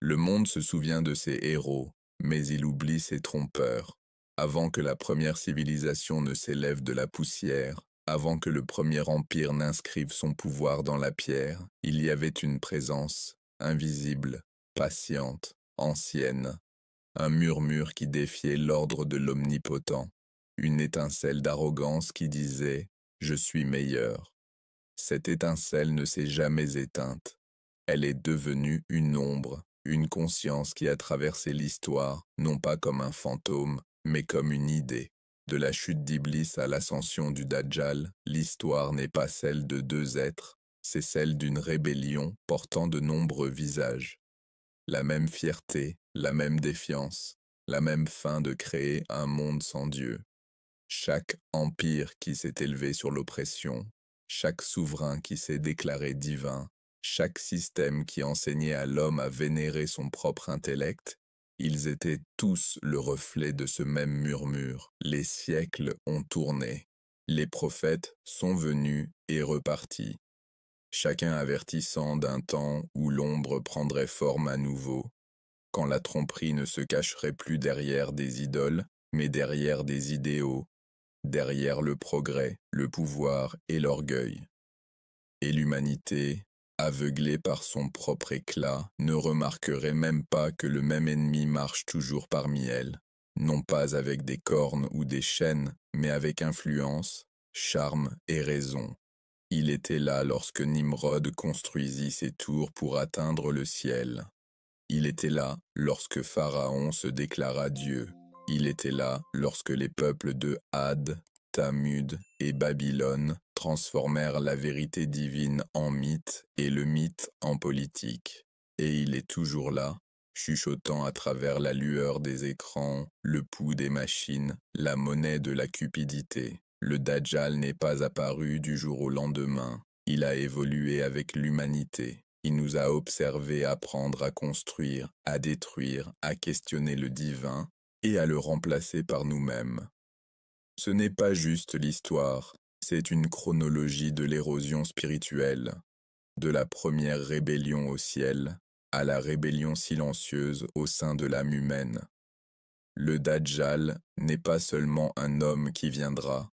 Le monde se souvient de ses héros, mais il oublie ses trompeurs. Avant que la première civilisation ne s'élève de la poussière, avant que le premier empire n'inscrive son pouvoir dans la pierre, il y avait une présence, invisible, patiente, ancienne, un murmure qui défiait l'ordre de l'omnipotent, une étincelle d'arrogance qui disait « Je suis meilleur ». Cette étincelle ne s'est jamais éteinte. Elle est devenue une ombre, une conscience qui a traversé l'histoire, non pas comme un fantôme, mais comme une idée. De la chute d'Iblis à l'ascension du Dajjal, l'histoire n'est pas celle de deux êtres, c'est celle d'une rébellion portant de nombreux visages. La même fierté, la même défiance, la même faim de créer un monde sans Dieu. Chaque empire qui s'est élevé sur l'oppression, chaque souverain qui s'est déclaré divin, chaque système qui enseignait à l'homme à vénérer son propre intellect, ils étaient tous le reflet de ce même murmure. Les siècles ont tourné. Les prophètes sont venus et repartis. Chacun avertissant d'un temps où l'ombre prendrait forme à nouveau, quand la tromperie ne se cacherait plus derrière des idoles, mais derrière des idéaux, derrière le progrès, le pouvoir et l'orgueil. Et l'humanité, aveuglée par son propre éclat, ne remarquerait même pas que le même ennemi marche toujours parmi elle, non pas avec des cornes ou des chaînes, mais avec influence, charme et raison. Il était là lorsque Nimrod construisit ses tours pour atteindre le ciel. Il était là lorsque Pharaon se déclara Dieu. Il était là lorsque les peuples de Had, Thamud et Babylone transformèrent la vérité divine en mythe et le mythe en politique. Et il est toujours là, chuchotant à travers la lueur des écrans, le pouls des machines, la monnaie de la cupidité. Le Dajjal n'est pas apparu du jour au lendemain. Il a évolué avec l'humanité. Il nous a observés apprendre à construire, à détruire, à questionner le divin et à le remplacer par nous-mêmes. Ce n'est pas juste l'histoire, c'est une chronologie de l'érosion spirituelle, de la première rébellion au ciel à la rébellion silencieuse au sein de l'âme humaine. Le Dajjal n'est pas seulement un homme qui viendra,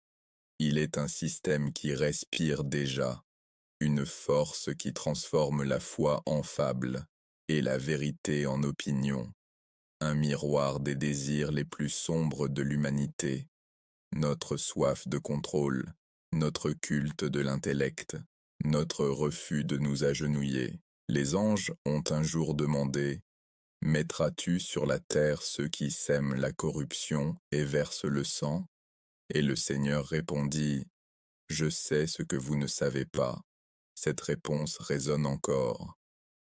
il est un système qui respire déjà. Une force qui transforme la foi en fable et la vérité en opinion, un miroir des désirs les plus sombres de l'humanité, notre soif de contrôle, notre culte de l'intellect, notre refus de nous agenouiller. Les anges ont un jour demandé « Mettras-tu sur la terre ceux qui sèment la corruption et versent le sang ?» Et le Seigneur répondit « Je sais ce que vous ne savez pas. » Cette réponse résonne encore,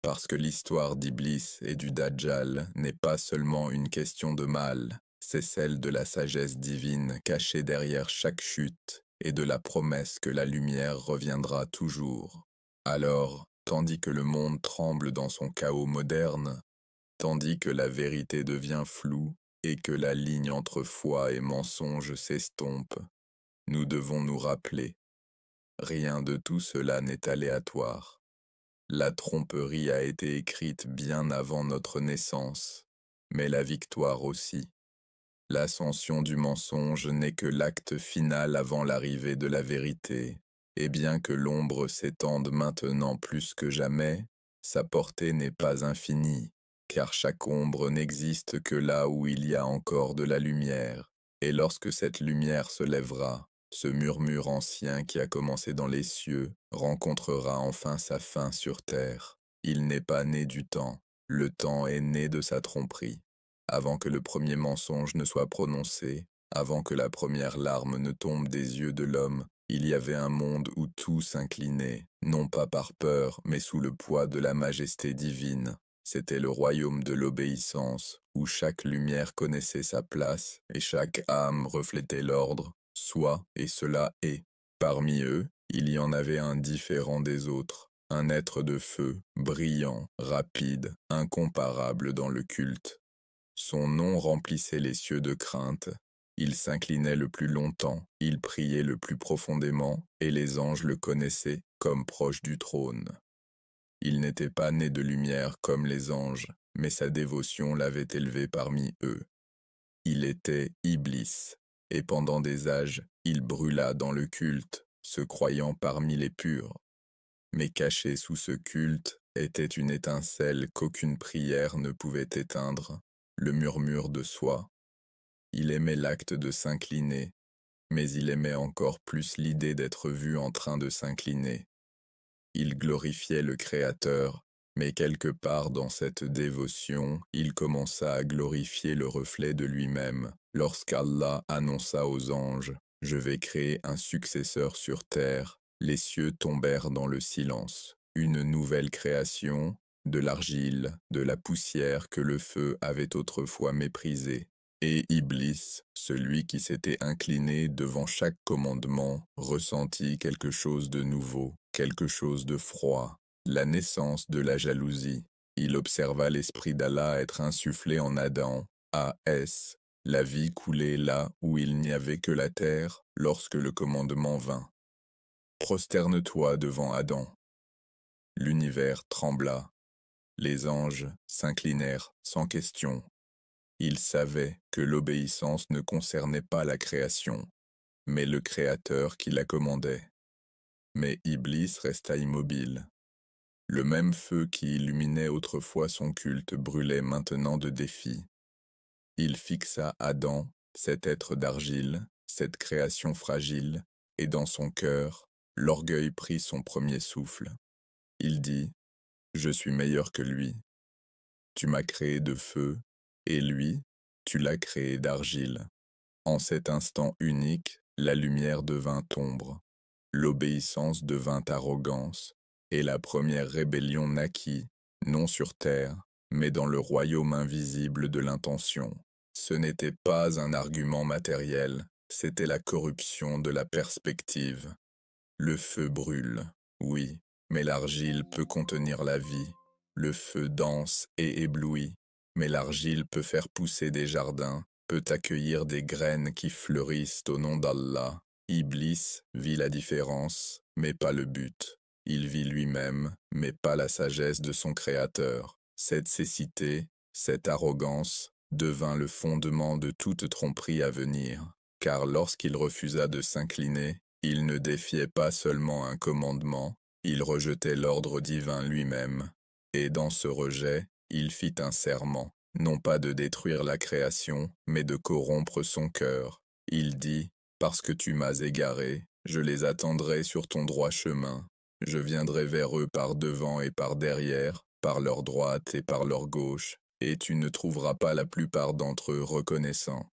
parce que l'histoire d'Iblis et du Dajjal n'est pas seulement une question de mal, c'est celle de la sagesse divine cachée derrière chaque chute et de la promesse que la lumière reviendra toujours. Alors, tandis que le monde tremble dans son chaos moderne, tandis que la vérité devient floue et que la ligne entre foi et mensonge s'estompe, nous devons nous rappeler. Rien de tout cela n'est aléatoire. La tromperie a été écrite bien avant notre naissance, mais la victoire aussi. L'ascension du mensonge n'est que l'acte final avant l'arrivée de la vérité, et bien que l'ombre s'étende maintenant plus que jamais, sa portée n'est pas infinie, car chaque ombre n'existe que là où il y a encore de la lumière, et lorsque cette lumière se lèvera, ce murmure ancien qui a commencé dans les cieux rencontrera enfin sa fin sur terre. Il n'est pas né du temps, le temps est né de sa tromperie. Avant que le premier mensonge ne soit prononcé, avant que la première larme ne tombe des yeux de l'homme, il y avait un monde où tout s'inclinait, non pas par peur, mais sous le poids de la majesté divine. C'était le royaume de l'obéissance, où chaque lumière connaissait sa place et chaque âme reflétait l'ordre. Soit et cela est. Parmi eux, il y en avait un différent des autres, un être de feu, brillant, rapide, incomparable dans le culte. Son nom remplissait les cieux de crainte. Il s'inclinait le plus longtemps, il priait le plus profondément, et les anges le connaissaient comme proche du trône. Il n'était pas né de lumière comme les anges, mais sa dévotion l'avait élevé parmi eux. Il était Iblis, et pendant des âges, il brûla dans le culte, se croyant parmi les purs. Mais caché sous ce culte était une étincelle qu'aucune prière ne pouvait éteindre, le murmure de soi. Il aimait l'acte de s'incliner, mais il aimait encore plus l'idée d'être vu en train de s'incliner. Il glorifiait le Créateur, mais quelque part dans cette dévotion, il commença à glorifier le reflet de lui-même, lorsqu'Allah annonça aux anges « Je vais créer un successeur sur terre », les cieux tombèrent dans le silence. Une nouvelle création, de l'argile, de la poussière que le feu avait autrefois méprisée. Et Iblis, celui qui s'était incliné devant chaque commandement, ressentit quelque chose de nouveau, quelque chose de froid, la naissance de la jalousie. Il observa l'esprit d'Allah être insufflé en Adam, A.S., la vie coulait là où il n'y avait que la terre, lorsque le commandement vint. Prosterne-toi devant Adam. L'univers trembla. Les anges s'inclinèrent sans question. Ils savaient que l'obéissance ne concernait pas la création, mais le Créateur qui la commandait. Mais Iblis resta immobile. Le même feu qui illuminait autrefois son culte brûlait maintenant de défi. Il fixa Adam, cet être d'argile, cette création fragile, et dans son cœur, l'orgueil prit son premier souffle. Il dit « Je suis meilleur que lui. Tu m'as créé de feu, et lui, tu l'as créé d'argile. » En cet instant unique, la lumière devint ombre, l'obéissance devint arrogance, et la première rébellion naquit, non sur terre, mais dans le royaume invisible de l'intention. Ce n'était pas un argument matériel, c'était la corruption de la perspective. Le feu brûle, oui, mais l'argile peut contenir la vie. Le feu danse et éblouit, mais l'argile peut faire pousser des jardins, peut accueillir des graines qui fleurissent au nom d'Allah. Iblis vit la différence, mais pas le but. Il vit lui-même, mais pas la sagesse de son Créateur. Cette cécité, cette arrogance, devint le fondement de toute tromperie à venir, car lorsqu'il refusa de s'incliner, il ne défiait pas seulement un commandement, il rejetait l'ordre divin lui-même, et dans ce rejet, il fit un serment, non pas de détruire la création, mais de corrompre son cœur. Il dit, « Parce que tu m'as égaré, je les attendrai sur ton droit chemin. Je viendrai vers eux par devant et par derrière, par leur droite et par leur gauche, et tu ne trouveras pas la plupart d'entre eux reconnaissants. »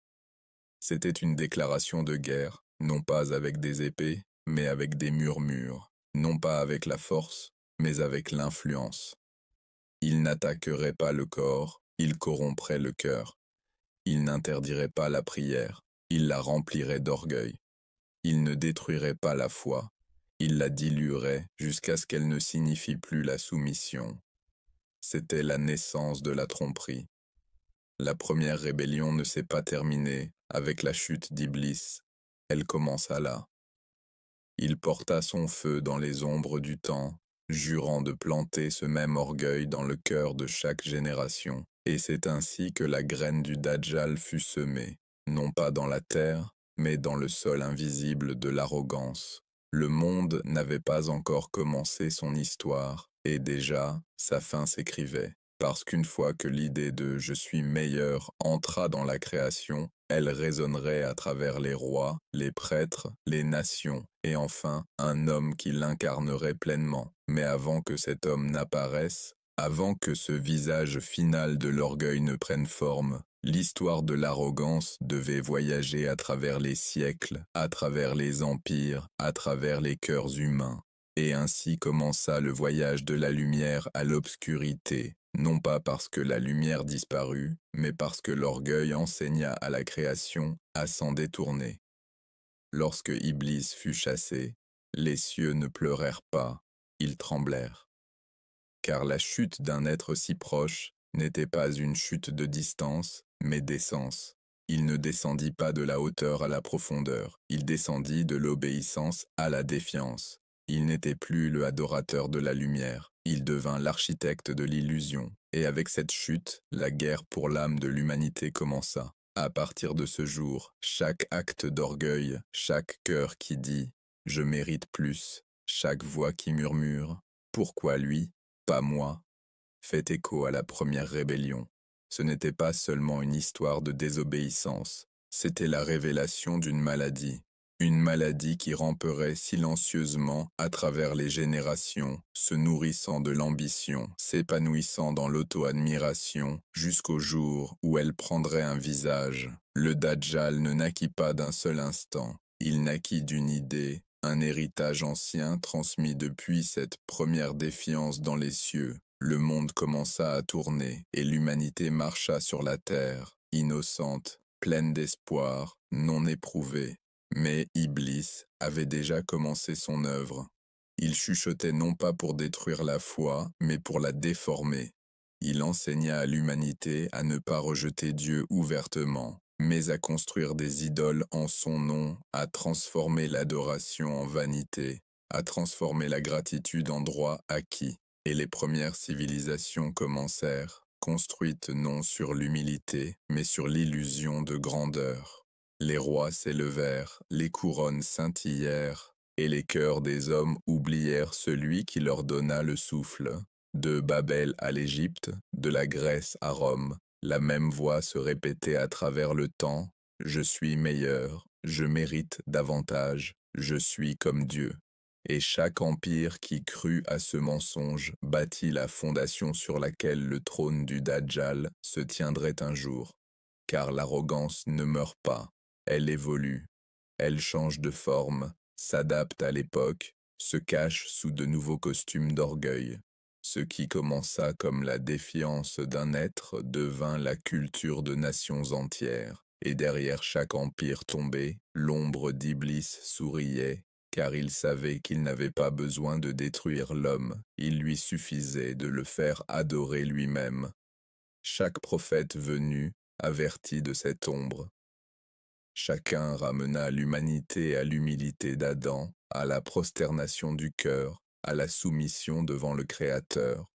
C'était une déclaration de guerre, non pas avec des épées, mais avec des murmures, non pas avec la force, mais avec l'influence. Il n'attaquerait pas le corps, il corromprait le cœur. Il n'interdirait pas la prière, il la remplirait d'orgueil. Il ne détruirait pas la foi, il la diluerait jusqu'à ce qu'elle ne signifie plus la soumission. C'était la naissance de la tromperie. La première rébellion ne s'est pas terminée avec la chute d'Iblis, elle commença là. Il porta son feu dans les ombres du temps, jurant de planter ce même orgueil dans le cœur de chaque génération, et c'est ainsi que la graine du Dajjal fut semée, non pas dans la terre, mais dans le sol invisible de l'arrogance. Le monde n'avait pas encore commencé son histoire, et déjà, sa fin s'écrivait. Parce qu'une fois que l'idée de « je suis meilleur » entra dans la création, elle résonnerait à travers les rois, les prêtres, les nations, et enfin un homme qui l'incarnerait pleinement. Mais avant que cet homme n'apparaisse, avant que ce visage final de l'orgueil ne prenne forme, l'histoire de l'arrogance devait voyager à travers les siècles, à travers les empires, à travers les cœurs humains. Et ainsi commença le voyage de la lumière à l'obscurité, non pas parce que la lumière disparut, mais parce que l'orgueil enseigna à la création à s'en détourner. Lorsque Iblis fut chassé, les cieux ne pleurèrent pas, ils tremblèrent. Car la chute d'un être si proche n'était pas une chute de distance, mais d'essence. Il ne descendit pas de la hauteur à la profondeur, il descendit de l'obéissance à la défiance. Il n'était plus le adorateur de la lumière, Il devint l'architecte de l'illusion, et avec cette chute, la guerre pour l'âme de l'humanité commença. À partir de ce jour, chaque acte d'orgueil, chaque cœur qui dit « je mérite plus », chaque voix qui murmure « pourquoi lui, pas moi ?» fait écho à la première rébellion. Ce n'était pas seulement une histoire de désobéissance, c'était la révélation d'une maladie. Une maladie qui ramperait silencieusement à travers les générations, se nourrissant de l'ambition, s'épanouissant dans l'auto-admiration, jusqu'au jour où elle prendrait un visage. Le Dajjal ne naquit pas d'un seul instant, il naquit d'une idée, un héritage ancien transmis depuis cette première défiance dans les cieux. Le monde commença à tourner, et l'humanité marcha sur la terre, innocente, pleine d'espoir, non éprouvée. Mais Iblis avait déjà commencé son œuvre. Il chuchotait non pas pour détruire la foi, mais pour la déformer. Il enseigna à l'humanité à ne pas rejeter Dieu ouvertement, mais à construire des idoles en son nom, à transformer l'adoration en vanité, à transformer la gratitude en droit acquis. Et les premières civilisations commencèrent, construites non sur l'humilité, mais sur l'illusion de grandeur. Les rois s'élevèrent, les couronnes scintillèrent, et les cœurs des hommes oublièrent celui qui leur donna le souffle. De Babel à l'Égypte, de la Grèce à Rome, la même voix se répétait à travers le temps. Je suis meilleur, je mérite davantage, je suis comme Dieu. Et chaque empire qui crut à ce mensonge bâtit la fondation sur laquelle le trône du Dajjal se tiendrait un jour. Car l'arrogance ne meurt pas, elle évolue, elle change de forme, s'adapte à l'époque, se cache sous de nouveaux costumes d'orgueil. Ce qui commença comme la défiance d'un être devint la culture de nations entières, et derrière chaque empire tombé, l'ombre d'Iblis souriait, car il savait qu'il n'avait pas besoin de détruire l'homme, il lui suffisait de le faire adorer lui-même. Chaque prophète venu avertit de cette ombre. Chacun ramena l'humanité à l'humilité d'Adam, à la prosternation du cœur, à la soumission devant le Créateur.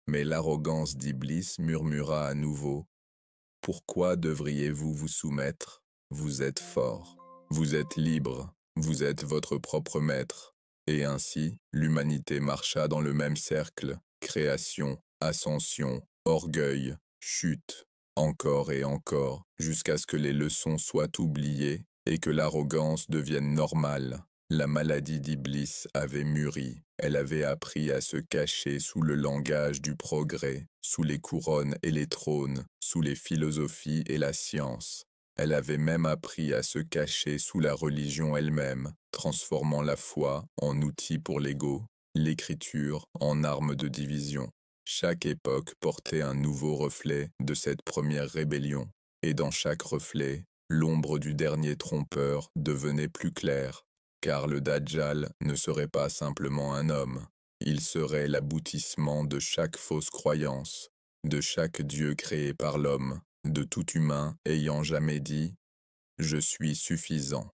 Mais l'arrogance d'Iblis murmura à nouveau « Pourquoi devriez-vous vous soumettre? Vous êtes fort, vous êtes libre, vous êtes votre propre maître. » Et ainsi, l'humanité marcha dans le même cercle, création, ascension, orgueil, chute, encore et encore, jusqu'à ce que les leçons soient oubliées et que l'arrogance devienne normale. La maladie d'Iblis avait mûri, elle avait appris à se cacher sous le langage du progrès, sous les couronnes et les trônes, sous les philosophies et la science. Elle avait même appris à se cacher sous la religion elle-même, transformant la foi en outil pour l'ego, l'écriture en arme de division. Chaque époque portait un nouveau reflet de cette première rébellion, et dans chaque reflet, l'ombre du dernier trompeur devenait plus claire, car le Dajjal ne serait pas simplement un homme, il serait l'aboutissement de chaque fausse croyance, de chaque Dieu créé par l'homme, de tout humain ayant jamais dit « Je suis suffisant ».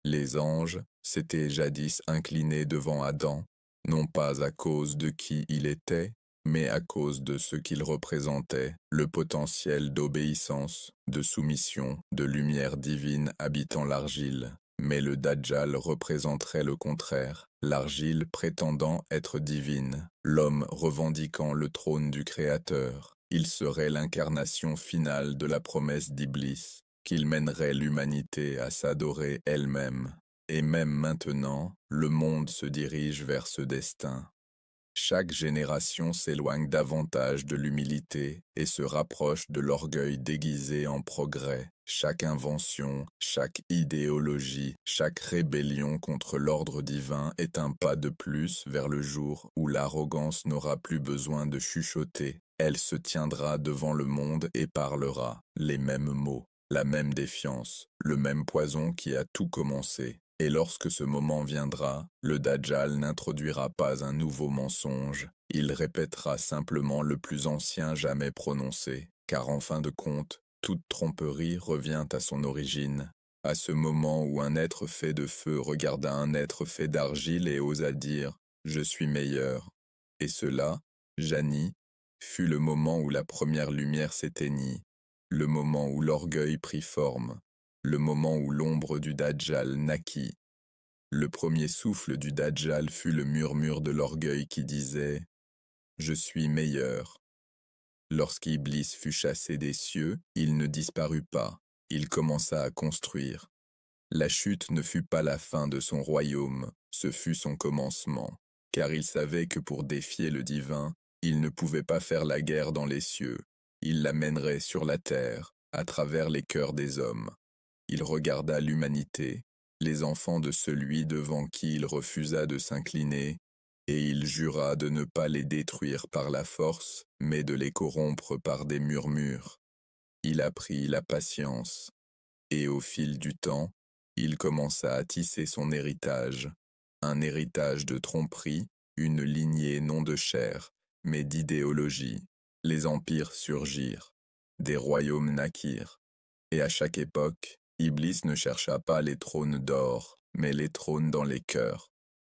Les anges s'étaient jadis inclinés devant Adam, non pas à cause de qui il était, mais à cause de ce qu'il représentait, le potentiel d'obéissance, de soumission, de lumière divine habitant l'argile. Mais le Dajjal représenterait le contraire, l'argile prétendant être divine, l'homme revendiquant le trône du Créateur. Il serait l'incarnation finale de la promesse d'Iblis, qu'il mènerait l'humanité à s'adorer elle-même. Et même maintenant, le monde se dirige vers ce destin. Chaque génération s'éloigne davantage de l'humilité et se rapproche de l'orgueil déguisé en progrès. Chaque invention, chaque idéologie, chaque rébellion contre l'ordre divin est un pas de plus vers le jour où l'arrogance n'aura plus besoin de chuchoter. Elle se tiendra devant le monde et parlera les mêmes mots, la même défiance, le même poison qui a tout commencé. Et lorsque ce moment viendra, le Dajjal n'introduira pas un nouveau mensonge, il répétera simplement le plus ancien jamais prononcé, car en fin de compte, toute tromperie revient à son origine, à ce moment où un être fait de feu regarda un être fait d'argile et osa dire « Je suis meilleur ». Et cela, Jani, fut le moment où la première lumière s'éteignit, le moment où l'orgueil prit forme, le moment où l'ombre du Dajjal naquit. Le premier souffle du Dajjal fut le murmure de l'orgueil qui disait « Je suis meilleur ». Lorsqu'Iblis fut chassé des cieux, il ne disparut pas, il commença à construire. La chute ne fut pas la fin de son royaume, ce fut son commencement, car il savait que pour défier le divin, il ne pouvait pas faire la guerre dans les cieux, il la mènerait sur la terre, à travers les cœurs des hommes. Il regarda l'humanité, les enfants de celui devant qui il refusa de s'incliner, et il jura de ne pas les détruire par la force, mais de les corrompre par des murmures. Il apprit la patience, et au fil du temps, il commença à tisser son héritage, un héritage de tromperie, une lignée non de chair, mais d'idéologie. Les empires surgirent, des royaumes naquirent, et à chaque époque, Iblis ne chercha pas les trônes d'or, mais les trônes dans les cœurs.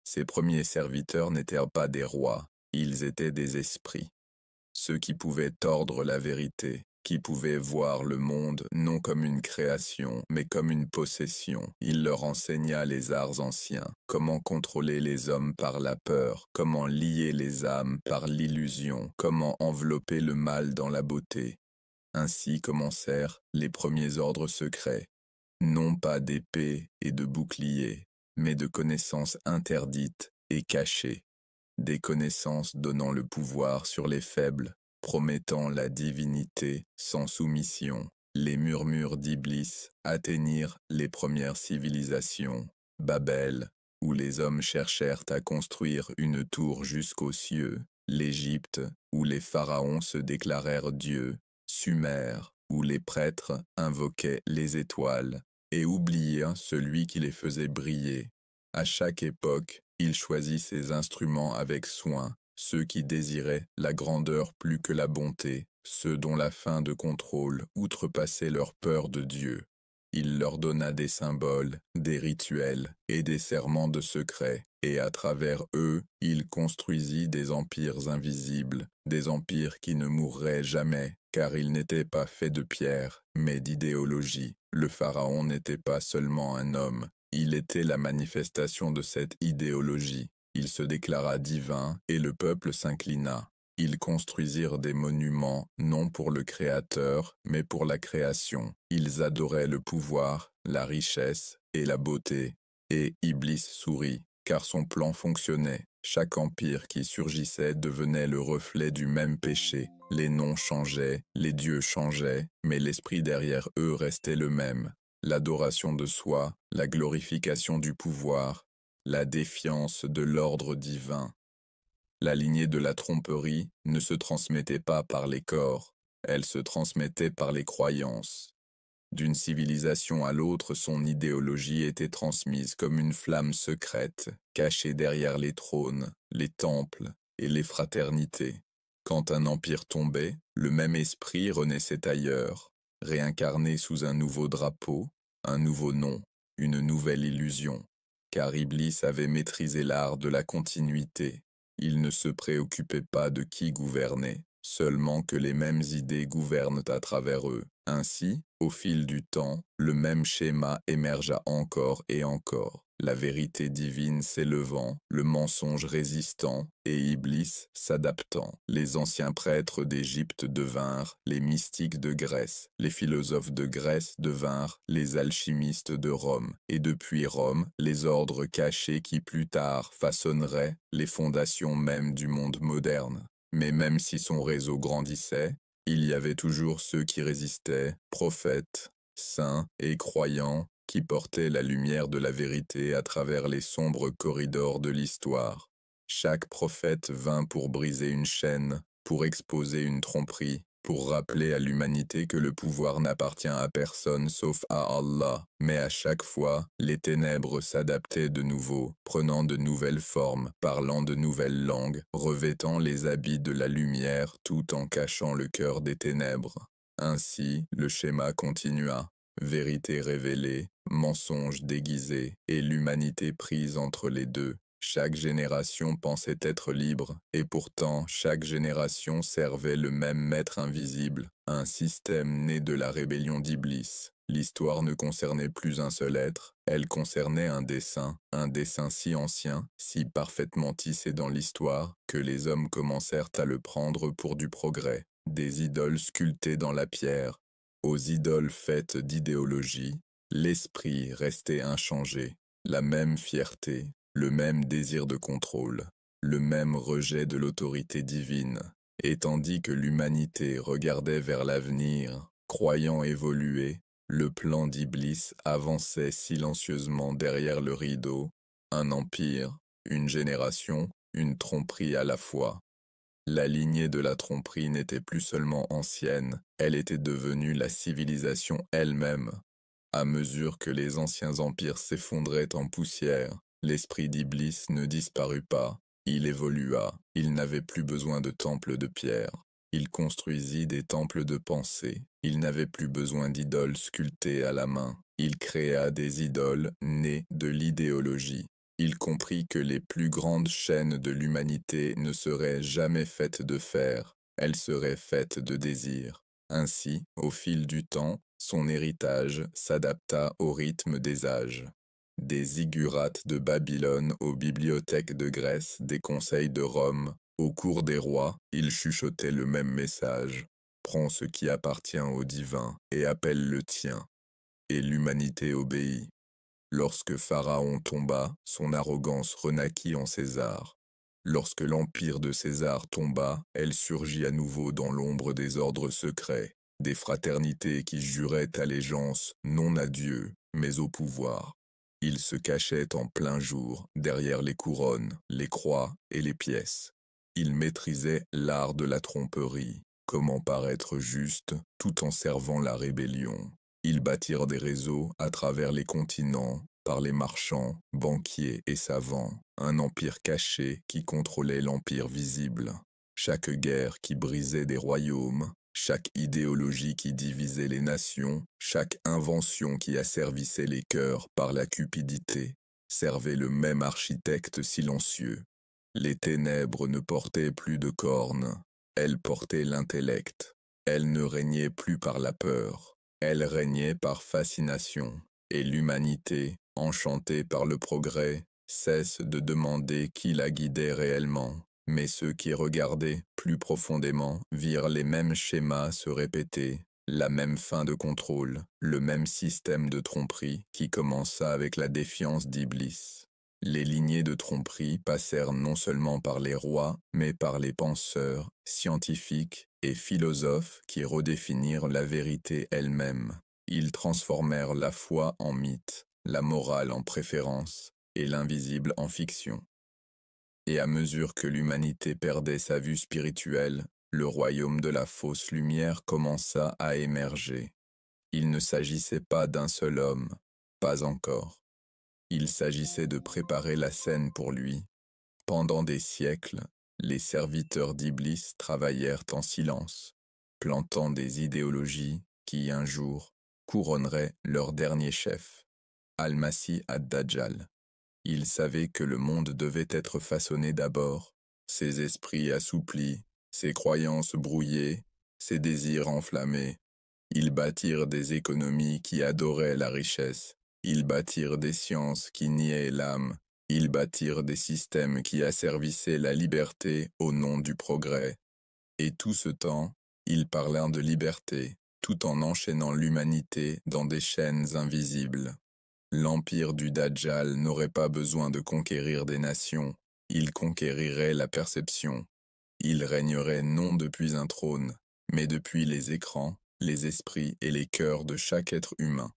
Ses premiers serviteurs n'étaient pas des rois, ils étaient des esprits, ceux qui pouvaient tordre la vérité, qui pouvaient voir le monde non comme une création, mais comme une possession. Il leur enseigna les arts anciens, comment contrôler les hommes par la peur, comment lier les âmes par l'illusion, comment envelopper le mal dans la beauté. Ainsi commencèrent les premiers ordres secrets, non pas d'épée et de bouclier, mais de connaissances interdites et cachées, des connaissances donnant le pouvoir sur les faibles, promettant la divinité sans soumission. Les murmures d'Iblis atteignirent les premières civilisations, Babel, où les hommes cherchèrent à construire une tour jusqu'aux cieux, l'Égypte, où les pharaons se déclarèrent dieux, Sumer, où les prêtres invoquaient les étoiles, et oublièrent celui qui les faisait briller. À chaque époque, il choisit ses instruments avec soin, ceux qui désiraient la grandeur plus que la bonté, ceux dont la fin de contrôle outrepassait leur peur de Dieu. Il leur donna des symboles, des rituels et des serments de secret, et à travers eux, il construisit des empires invisibles, des empires qui ne mourraient jamais, car ils n'étaient pas faits de pierre, mais d'idéologie. Le pharaon n'était pas seulement un homme, il était la manifestation de cette idéologie. Il se déclara divin et le peuple s'inclina. Ils construisirent des monuments non pour le Créateur, mais pour la création. Ils adoraient le pouvoir, la richesse et la beauté. Et Iblis sourit, car son plan fonctionnait. Chaque empire qui surgissait devenait le reflet du même péché. Les noms changeaient, les dieux changeaient, mais l'esprit derrière eux restait le même. L'adoration de soi, la glorification du pouvoir, la défiance de l'ordre divin. La lignée de la tromperie ne se transmettait pas par les corps, elle se transmettait par les croyances. D'une civilisation à l'autre, son idéologie était transmise comme une flamme secrète, cachée derrière les trônes, les temples et les fraternités. Quand un empire tombait, le même esprit renaissait ailleurs, réincarné sous un nouveau drapeau, un nouveau nom, une nouvelle illusion. Car Iblis avait maîtrisé l'art de la continuité. Il ne se préoccupait pas de qui gouvernait, seulement que les mêmes idées gouvernent à travers eux. Ainsi, au fil du temps, le même schéma émergea encore et encore, la vérité divine s'élevant, le mensonge résistant et Iblis s'adaptant. Les anciens prêtres d'Égypte devinrent les mystiques de Grèce, les philosophes de Grèce devinrent les alchimistes de Rome, et depuis Rome, les ordres cachés qui plus tard façonneraient les fondations même du monde moderne. Mais même si son réseau grandissait, il y avait toujours ceux qui résistaient, prophètes, saints et croyants, qui portaient la lumière de la vérité à travers les sombres corridors de l'histoire. Chaque prophète vint pour briser une chaîne, pour exposer une tromperie, pour rappeler à l'humanité que le pouvoir n'appartient à personne sauf à Allah. Mais à chaque fois, les ténèbres s'adaptaient de nouveau, prenant de nouvelles formes, parlant de nouvelles langues, revêtant les habits de la lumière tout en cachant le cœur des ténèbres. Ainsi, le schéma continua. Vérité révélée, mensonge déguisé, et l'humanité prise entre les deux. Chaque génération pensait être libre, et pourtant chaque génération servait le même maître invisible, un système né de la rébellion d'Iblis. L'histoire ne concernait plus un seul être, elle concernait un dessin si ancien, si parfaitement tissé dans l'histoire, que les hommes commencèrent à le prendre pour du progrès. Des idoles sculptées dans la pierre, aux idoles faites d'idéologie, l'esprit restait inchangé, la même fierté, le même désir de contrôle, le même rejet de l'autorité divine, et tandis que l'humanité regardait vers l'avenir, croyant évoluer, le plan d'Iblis avançait silencieusement derrière le rideau, un empire, une génération, une tromperie à la fois. La lignée de la tromperie n'était plus seulement ancienne, elle était devenue la civilisation elle-même. À mesure que les anciens empires s'effondraient en poussière, l'esprit d'Iblis ne disparut pas, il évolua, il n'avait plus besoin de temples de pierre. Il construisit des temples de pensée, il n'avait plus besoin d'idoles sculptées à la main, il créa des idoles nées de l'idéologie. Il comprit que les plus grandes chaînes de l'humanité ne seraient jamais faites de fer, elles seraient faites de désir. Ainsi, au fil du temps, son héritage s'adapta au rythme des âges. Des ziggurates de Babylone aux bibliothèques de Grèce, des conseils de Rome, au cours des rois, il chuchotait le même message. Prends ce qui appartient au divin et appelle le tien. Et l'humanité obéit. Lorsque Pharaon tomba, son arrogance renaquit en César. Lorsque l'empire de César tomba, elle surgit à nouveau dans l'ombre des ordres secrets, des fraternités qui juraient allégeance non à Dieu, mais au pouvoir. Ils se cachaient en plein jour, derrière les couronnes, les croix et les pièces. Ils maîtrisaient l'art de la tromperie, comment paraître juste tout en servant la rébellion. Ils bâtirent des réseaux à travers les continents, par les marchands, banquiers et savants, un empire caché qui contrôlait l'empire visible. Chaque guerre qui brisait des royaumes, chaque idéologie qui divisait les nations, chaque invention qui asservissait les cœurs par la cupidité, servait le même architecte silencieux. Les ténèbres ne portaient plus de cornes, elles portaient l'intellect. Elles ne régnaient plus par la peur, elles régnaient par fascination, et l'humanité, enchantée par le progrès, cesse de demander qui la guidait réellement. Mais ceux qui regardaient plus profondément virent les mêmes schémas se répéter, la même fin de contrôle, le même système de tromperie qui commença avec la défiance d'Iblis. Les lignées de tromperie passèrent non seulement par les rois, mais par les penseurs, scientifiques et philosophes qui redéfinirent la vérité elle-même. Ils transformèrent la foi en mythe, la morale en préférence, et l'invisible en fiction. Et à mesure que l'humanité perdait sa vue spirituelle, le royaume de la fausse lumière commença à émerger. Il ne s'agissait pas d'un seul homme, pas encore. Il s'agissait de préparer la scène pour lui. Pendant des siècles, les serviteurs d'Iblis travaillèrent en silence, plantant des idéologies qui, un jour, couronneraient leur dernier chef, Al-Masih ad-Dajjal. Ils savaient que le monde devait être façonné d'abord, ses esprits assouplis, ses croyances brouillées, ses désirs enflammés. Ils bâtirent des économies qui adoraient la richesse. Ils bâtirent des sciences qui niaient l'âme. Ils bâtirent des systèmes qui asservissaient la liberté au nom du progrès. Et tout ce temps, ils parlèrent de liberté, tout en enchaînant l'humanité dans des chaînes invisibles. L'empire du Dajjal n'aurait pas besoin de conquérir des nations, il conquérirait la perception. Il régnerait non depuis un trône, mais depuis les écrans, les esprits et les cœurs de chaque être humain.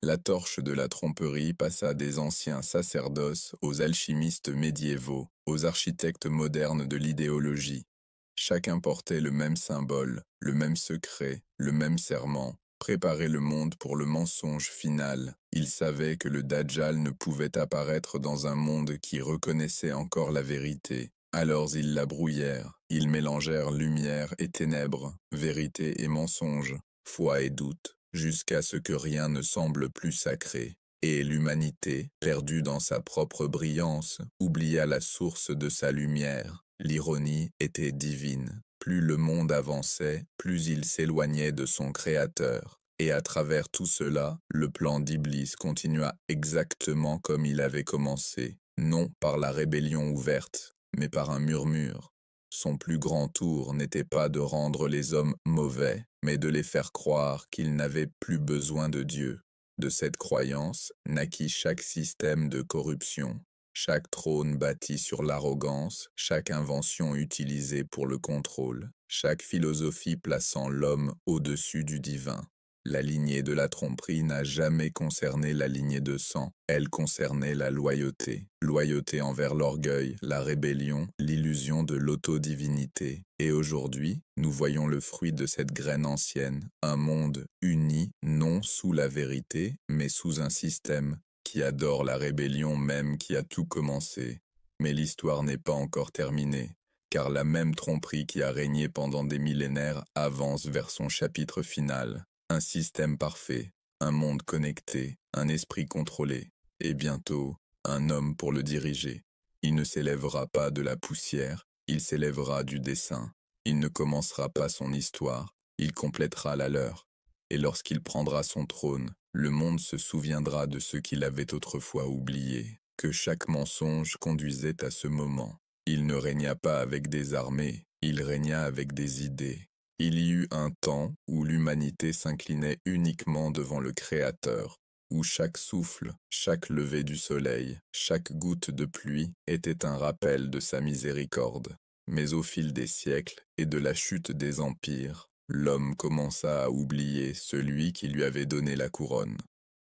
La torche de la tromperie passa des anciens sacerdoces aux alchimistes médiévaux, aux architectes modernes de l'idéologie. Chacun portait le même symbole, le même secret, le même serment, préparer le monde pour le mensonge final. Ils savaient que le Dajjal ne pouvait apparaître dans un monde qui reconnaissait encore la vérité. Alors ils la brouillèrent, ils mélangèrent lumière et ténèbres, vérité et mensonge, foi et doute, jusqu'à ce que rien ne semble plus sacré. Et l'humanité, perdue dans sa propre brillance, oublia la source de sa lumière. L'ironie était divine. Plus le monde avançait, plus il s'éloignait de son Créateur. Et à travers tout cela, le plan d'Iblis continua exactement comme il avait commencé, non par la rébellion ouverte, mais par un murmure. Son plus grand tour n'était pas de rendre les hommes mauvais, mais de les faire croire qu'ils n'avaient plus besoin de Dieu. De cette croyance naquit chaque système de corruption, chaque trône bâti sur l'arrogance, chaque invention utilisée pour le contrôle, chaque philosophie plaçant l'homme au-dessus du divin. La lignée de la tromperie n'a jamais concerné la lignée de sang, elle concernait la loyauté. Loyauté envers l'orgueil, la rébellion, l'illusion de l'autodivinité. Et aujourd'hui, nous voyons le fruit de cette graine ancienne, un monde uni, non sous la vérité, mais sous un système qui adore la rébellion même qui a tout commencé. Mais l'histoire n'est pas encore terminée, car la même tromperie qui a régné pendant des millénaires avance vers son chapitre final. Un système parfait, un monde connecté, un esprit contrôlé, et bientôt, un homme pour le diriger. Il ne s'élèvera pas de la poussière, il s'élèvera du dessein. Il ne commencera pas son histoire, il complétera la leur. Et lorsqu'il prendra son trône, le monde se souviendra de ce qu'il avait autrefois oublié, que chaque mensonge conduisait à ce moment. Il ne régna pas avec des armées, il régna avec des idées. Il y eut un temps où l'humanité s'inclinait uniquement devant le Créateur, où chaque souffle, chaque lever du soleil, chaque goutte de pluie était un rappel de sa miséricorde. Mais au fil des siècles et de la chute des empires, l'homme commença à oublier celui qui lui avait donné la couronne.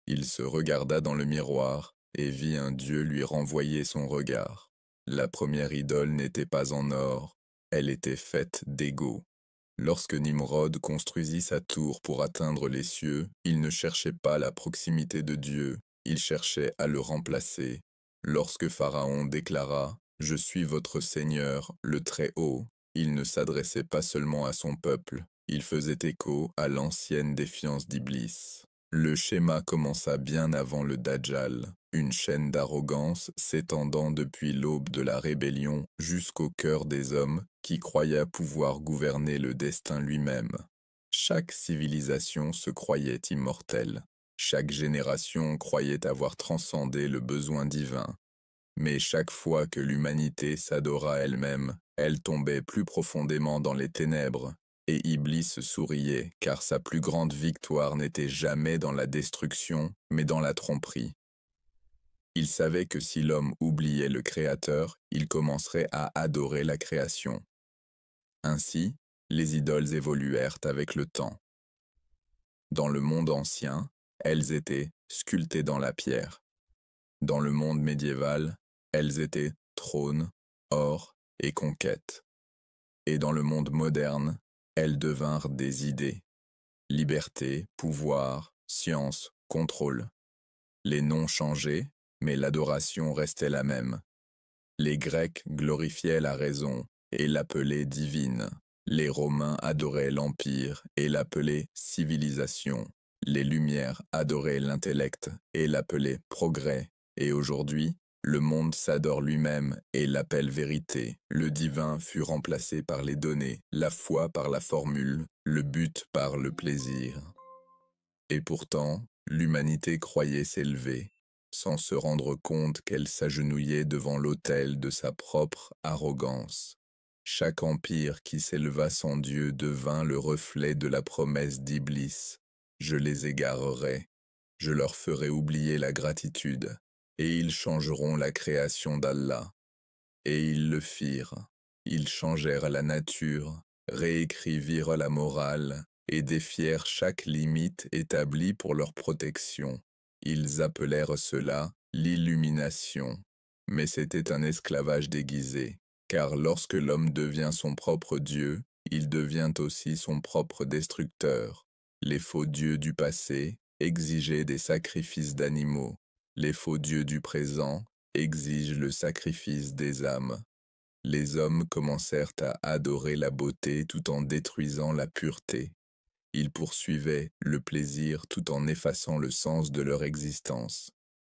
Il se regarda dans le miroir et vit un Dieu lui renvoyer son regard. La première idole n'était pas en or, elle était faite d'égaux. Lorsque Nimrod construisit sa tour pour atteindre les cieux, il ne cherchait pas la proximité de Dieu, il cherchait à le remplacer. Lorsque Pharaon déclara « Je suis votre Seigneur, le Très-Haut », il ne s'adressait pas seulement à son peuple, il faisait écho à l'ancienne défiance d'Iblis. Le schéma commença bien avant le Dajjal, une chaîne d'arrogance s'étendant depuis l'aube de la rébellion jusqu'au cœur des hommes qui croyaient pouvoir gouverner le destin lui-même. Chaque civilisation se croyait immortelle, chaque génération croyait avoir transcendé le besoin divin. Mais chaque fois que l'humanité s'adora elle-même, elle tombait plus profondément dans les ténèbres, et Iblis souriait, car sa plus grande victoire n'était jamais dans la destruction, mais dans la tromperie. Il savait que si l'homme oubliait le Créateur, il commencerait à adorer la création. Ainsi, les idoles évoluèrent avec le temps. Dans le monde ancien, elles étaient sculptées dans la pierre. Dans le monde médiéval, elles étaient trône, or et conquête. Et dans le monde moderne, elles devinrent des idées. Liberté, pouvoir, science, contrôle. Les noms changeaient, mais l'adoration restait la même. Les Grecs glorifiaient la raison et l'appelaient divine. Les Romains adoraient l'Empire et l'appelaient civilisation. Les Lumières adoraient l'intellect et l'appelaient progrès. Et aujourd'hui, le monde s'adore lui-même et l'appelle vérité. Le divin fut remplacé par les données, la foi par la formule, le but par le plaisir. Et pourtant, l'humanité croyait s'élever, sans se rendre compte qu'elle s'agenouillait devant l'autel de sa propre arrogance. Chaque empire qui s'éleva sans Dieu devint le reflet de la promesse d'Iblis. Je les égarerai, je leur ferai oublier la gratitude, et ils changeront la création d'Allah. Et ils le firent. Ils changèrent la nature, réécrivirent la morale, et défièrent chaque limite établie pour leur protection. Ils appelèrent cela l'illumination. Mais c'était un esclavage déguisé, car lorsque l'homme devient son propre Dieu, il devient aussi son propre destructeur. Les faux dieux du passé exigeaient des sacrifices d'animaux. Les faux dieux du présent exigent le sacrifice des âmes. Les hommes commencèrent à adorer la beauté tout en détruisant la pureté. Ils poursuivaient le plaisir tout en effaçant le sens de leur existence.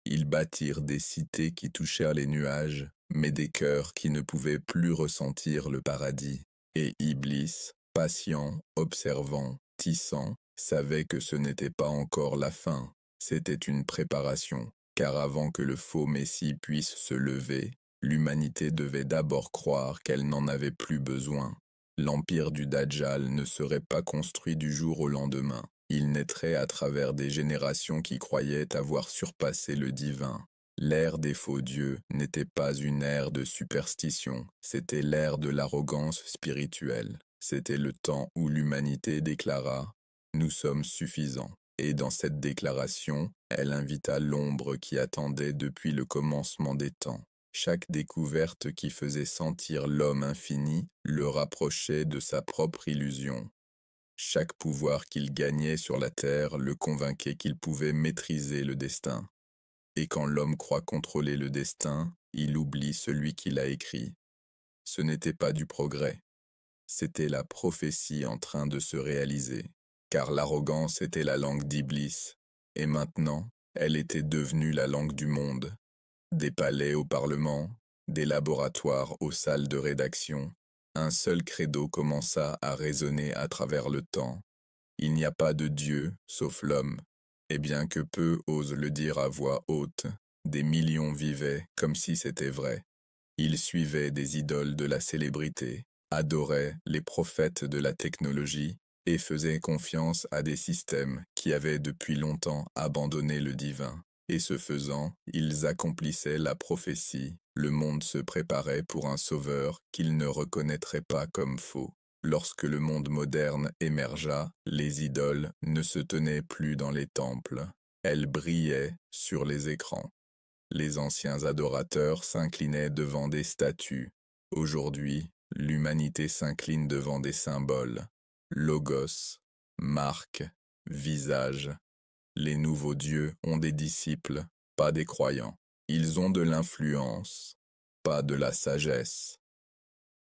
Ils bâtirent des cités qui touchèrent les nuages, mais des cœurs qui ne pouvaient plus ressentir le paradis. Et Iblis, patient, observant, tissant, savait que ce n'était pas encore la fin, c'était une préparation, car avant que le faux Messie puisse se lever, l'humanité devait d'abord croire qu'elle n'en avait plus besoin. L'empire du Dajjal ne serait pas construit du jour au lendemain. Il naîtrait à travers des générations qui croyaient avoir surpassé le divin. L'ère des faux dieux n'était pas une ère de superstition, c'était l'ère de l'arrogance spirituelle. C'était le temps où l'humanité déclara « Nous sommes suffisants ». Et dans cette déclaration, elle invita l'ombre qui attendait depuis le commencement des temps. Chaque découverte qui faisait sentir l'homme infini le rapprochait de sa propre illusion. Chaque pouvoir qu'il gagnait sur la terre le convainquait qu'il pouvait maîtriser le destin. Et quand l'homme croit contrôler le destin, il oublie celui qui l'a écrit. Ce n'était pas du progrès, c'était la prophétie en train de se réaliser, car l'arrogance était la langue d'Iblis, et maintenant, elle était devenue la langue du monde. Des palais au Parlement, des laboratoires aux salles de rédaction, un seul credo commença à résonner à travers le temps. Il n'y a pas de Dieu, sauf l'homme. Et bien que peu osent le dire à voix haute, des millions vivaient comme si c'était vrai. Ils suivaient des idoles de la célébrité, adoraient les prophètes de la technologie et faisaient confiance à des systèmes qui avaient depuis longtemps abandonné le divin. Et ce faisant, ils accomplissaient la prophétie. Le monde se préparait pour un sauveur qu'ils ne reconnaîtraient pas comme faux. Lorsque le monde moderne émergea, les idoles ne se tenaient plus dans les temples. Elles brillaient sur les écrans. Les anciens adorateurs s'inclinaient devant des statues. Aujourd'hui, l'humanité s'incline devant des symboles. Logos, marque, visage. Les nouveaux dieux ont des disciples, pas des croyants. Ils ont de l'influence, pas de la sagesse.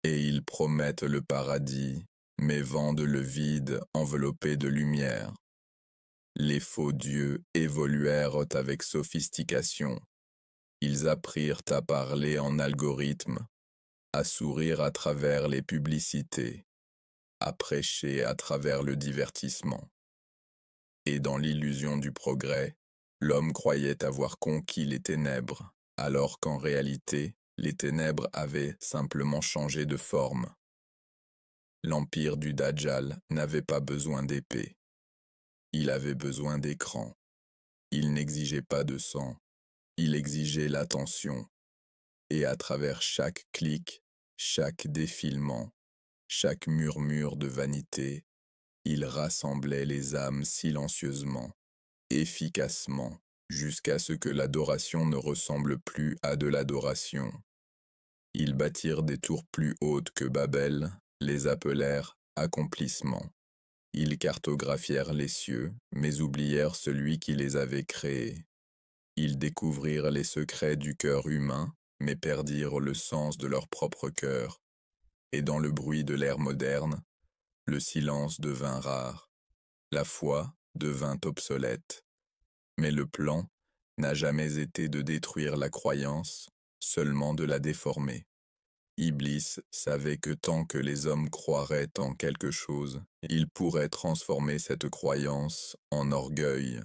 Et ils promettent le paradis, mais vendent le vide enveloppé de lumière. Les faux dieux évoluèrent avec sophistication. Ils apprirent à parler en algorithme, à sourire à travers les publicités, à prêcher à travers le divertissement. Et dans l'illusion du progrès, l'homme croyait avoir conquis les ténèbres, alors qu'en réalité, les ténèbres avaient simplement changé de forme. L'empire du Dajjal n'avait pas besoin d'épée. Il avait besoin d'écran. Il n'exigeait pas de sang. Il exigeait l'attention. Et à travers chaque clic, chaque défilement, chaque murmure de vanité, il rassemblait les âmes silencieusement, efficacement, jusqu'à ce que l'adoration ne ressemble plus à de l'adoration. Ils bâtirent des tours plus hautes que Babel, les appelèrent accomplissements. Ils cartographièrent les cieux, mais oublièrent celui qui les avait créés. Ils découvrirent les secrets du cœur humain, mais perdirent le sens de leur propre cœur. Et dans le bruit de l'ère moderne, le silence devint rare. La foi devint obsolète. Mais le plan n'a jamais été de détruire la croyance, seulement de la déformer. Iblis savait que tant que les hommes croiraient en quelque chose, il pourrait transformer cette croyance en orgueil.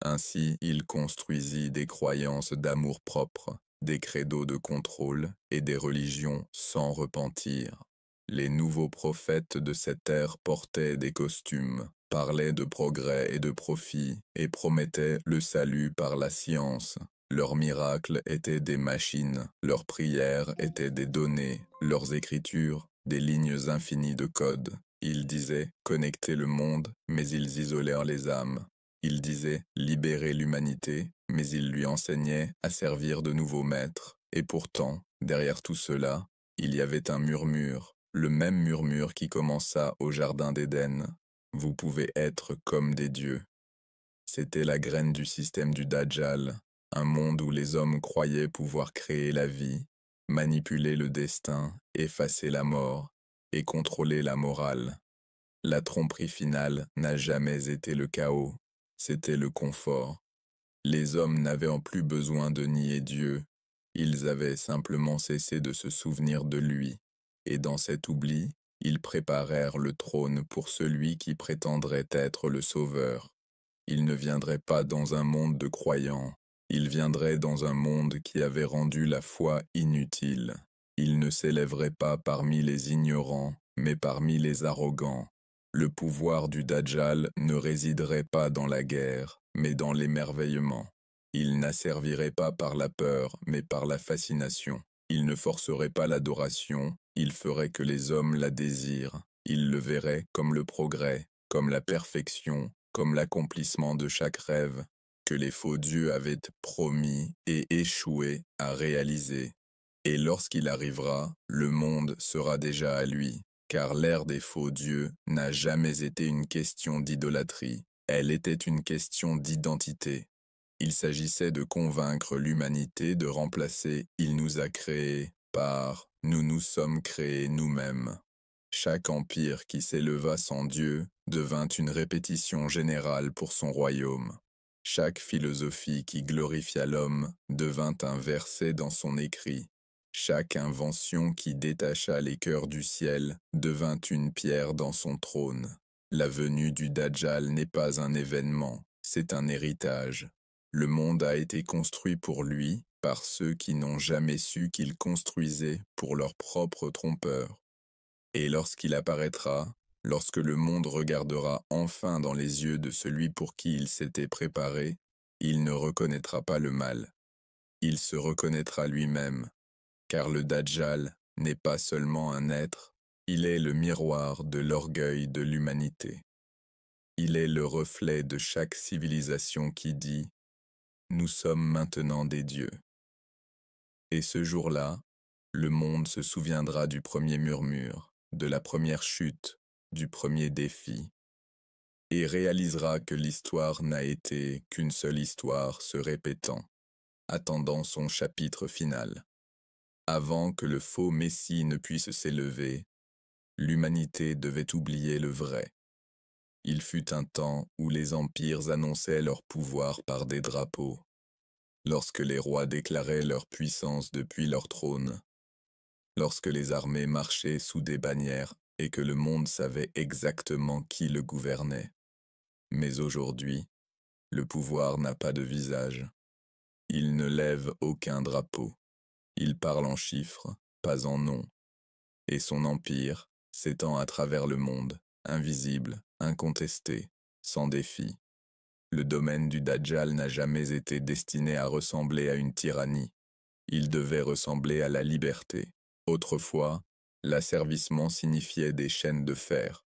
Ainsi, il construisit des croyances d'amour-propre, des credos de contrôle et des religions sans repentir. Les nouveaux prophètes de cette ère portaient des costumes, parlaient de progrès et de profit, et promettaient le salut par la science. Leurs miracles étaient des machines, leurs prières étaient des données, leurs écritures, des lignes infinies de code. Ils disaient « connecter le monde », mais ils isolèrent les âmes. Ils disaient « libérer l'humanité », mais ils lui enseignaient à servir de nouveaux maîtres. Et pourtant, derrière tout cela, il y avait un murmure, le même murmure qui commença au jardin d'Éden. Vous pouvez être comme des dieux. C'était la graine du système du Dajjal, un monde où les hommes croyaient pouvoir créer la vie, manipuler le destin, effacer la mort et contrôler la morale. La tromperie finale n'a jamais été le chaos, c'était le confort. Les hommes n'avaient en plus besoin de nier Dieu, ils avaient simplement cessé de se souvenir de lui, et dans cet oubli, ils préparèrent le trône pour celui qui prétendrait être le Sauveur. Il ne viendrait pas dans un monde de croyants, il viendrait dans un monde qui avait rendu la foi inutile. Il ne s'élèverait pas parmi les ignorants, mais parmi les arrogants. Le pouvoir du Dajjal ne résiderait pas dans la guerre, mais dans l'émerveillement. Il n'asservirait pas par la peur, mais par la fascination. Il ne forcerait pas l'adoration, il ferait que les hommes la désirent. Il le verrait comme le progrès, comme la perfection, comme l'accomplissement de chaque rêve que les faux dieux avaient promis et échoué à réaliser. Et lorsqu'il arrivera, le monde sera déjà à lui, car l'ère des faux dieux n'a jamais été une question d'idolâtrie, elle était une question d'identité. Il s'agissait de convaincre l'humanité de remplacer « il nous a créés » par « nous nous sommes créés nous-mêmes ». Chaque empire qui s'éleva sans Dieu devint une répétition générale pour son royaume. Chaque philosophie qui glorifia l'homme devint un verset dans son écrit. Chaque invention qui détacha les cœurs du ciel devint une pierre dans son trône. La venue du Dajjal n'est pas un événement, c'est un héritage. Le monde a été construit pour lui par ceux qui n'ont jamais su qu'il construisait pour leur propre trompeur. Et lorsqu'il apparaîtra, lorsque le monde regardera enfin dans les yeux de celui pour qui il s'était préparé, il ne reconnaîtra pas le mal. Il se reconnaîtra lui-même, car le Dajjal n'est pas seulement un être, il est le miroir de l'orgueil de l'humanité. Il est le reflet de chaque civilisation qui dit « Nous sommes maintenant des dieux ». Et ce jour-là, le monde se souviendra du premier murmure, de la première chute, du premier défi, et réalisera que l'histoire n'a été qu'une seule histoire se répétant, attendant son chapitre final. Avant que le faux Messie ne puisse s'élever, l'humanité devait oublier le vrai. Il fut un temps où les empires annonçaient leur pouvoir par des drapeaux, lorsque les rois déclaraient leur puissance depuis leur trône, lorsque les armées marchaient sous des bannières et que le monde savait exactement qui le gouvernait. Mais aujourd'hui, le pouvoir n'a pas de visage. Il ne lève aucun drapeau. Il parle en chiffres, pas en noms. Et son empire s'étend à travers le monde, invisible, incontesté, sans défi. Le domaine du Dajjal n'a jamais été destiné à ressembler à une tyrannie. Il devait ressembler à la liberté. Autrefois, l'asservissement signifiait des chaînes de fer.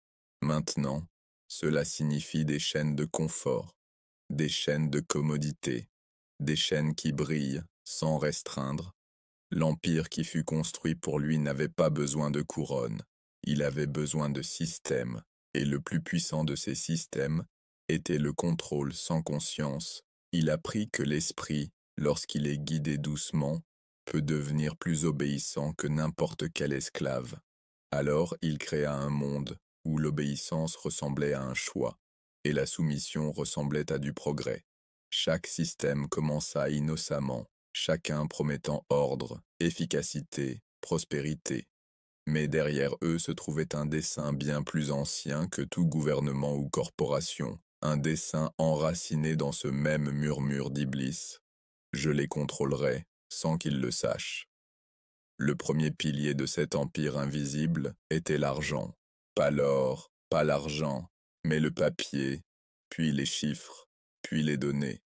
Maintenant, cela signifie des chaînes de confort, des chaînes de commodité, des chaînes qui brillent sans restreindre. L'empire qui fut construit pour lui n'avait pas besoin de couronne, il avait besoin de systèmes, et le plus puissant de ces systèmes était le contrôle sans conscience. Il apprit que l'esprit, lorsqu'il est guidé doucement, peut devenir plus obéissant que n'importe quel esclave. Alors il créa un monde où l'obéissance ressemblait à un choix, et la soumission ressemblait à du progrès. Chaque système commença innocemment, chacun promettant ordre, efficacité, prospérité. Mais derrière eux se trouvait un dessein bien plus ancien que tout gouvernement ou corporation, un dessein enraciné dans ce même murmure d'Iblis. Je les contrôlerai, sans qu'ils le sachent. Le premier pilier de cet empire invisible était l'argent. Pas l'or, pas l'argent, mais le papier, puis les chiffres, puis les données.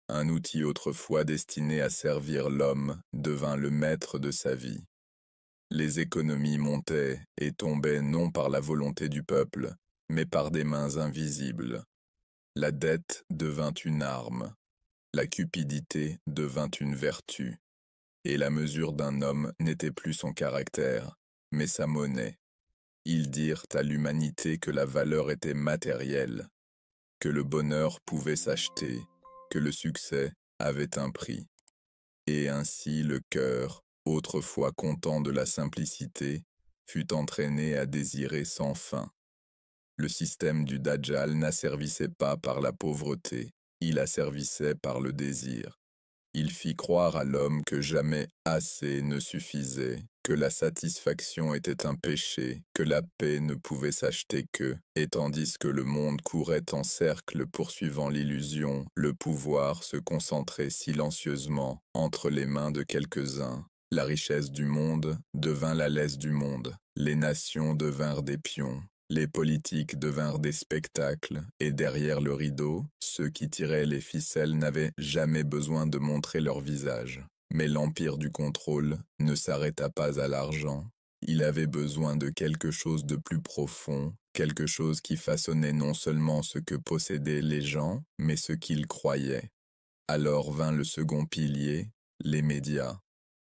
Un outil autrefois destiné à servir l'homme devint le maître de sa vie. Les économies montaient et tombaient non par la volonté du peuple, mais par des mains invisibles. La dette devint une arme, la cupidité devint une vertu, et la mesure d'un homme n'était plus son caractère, mais sa monnaie. Ils dirent à l'humanité que la valeur était matérielle, que le bonheur pouvait s'acheter, que le succès avait un prix. Et ainsi le cœur, autrefois content de la simplicité, fut entraîné à désirer sans fin. Le système du Dajjal n'asservissait pas par la pauvreté, Il asservissait par le désir. Il fit croire à l'homme que jamais assez ne suffisait, que la satisfaction était un péché, que la paix ne pouvait s'acheter que, et tandis que le monde courait en cercle poursuivant l'illusion, le pouvoir se concentrait silencieusement entre les mains de quelques-uns. La richesse du monde devint la laisse du monde, les nations devinrent des pions. Les politiques devinrent des spectacles, et derrière le rideau, ceux qui tiraient les ficelles n'avaient jamais besoin de montrer leur visage. Mais l'empire du contrôle ne s'arrêta pas à l'argent. Il avait besoin de quelque chose de plus profond, quelque chose qui façonnait non seulement ce que possédaient les gens, mais ce qu'ils croyaient. Alors vint le second pilier, les médias.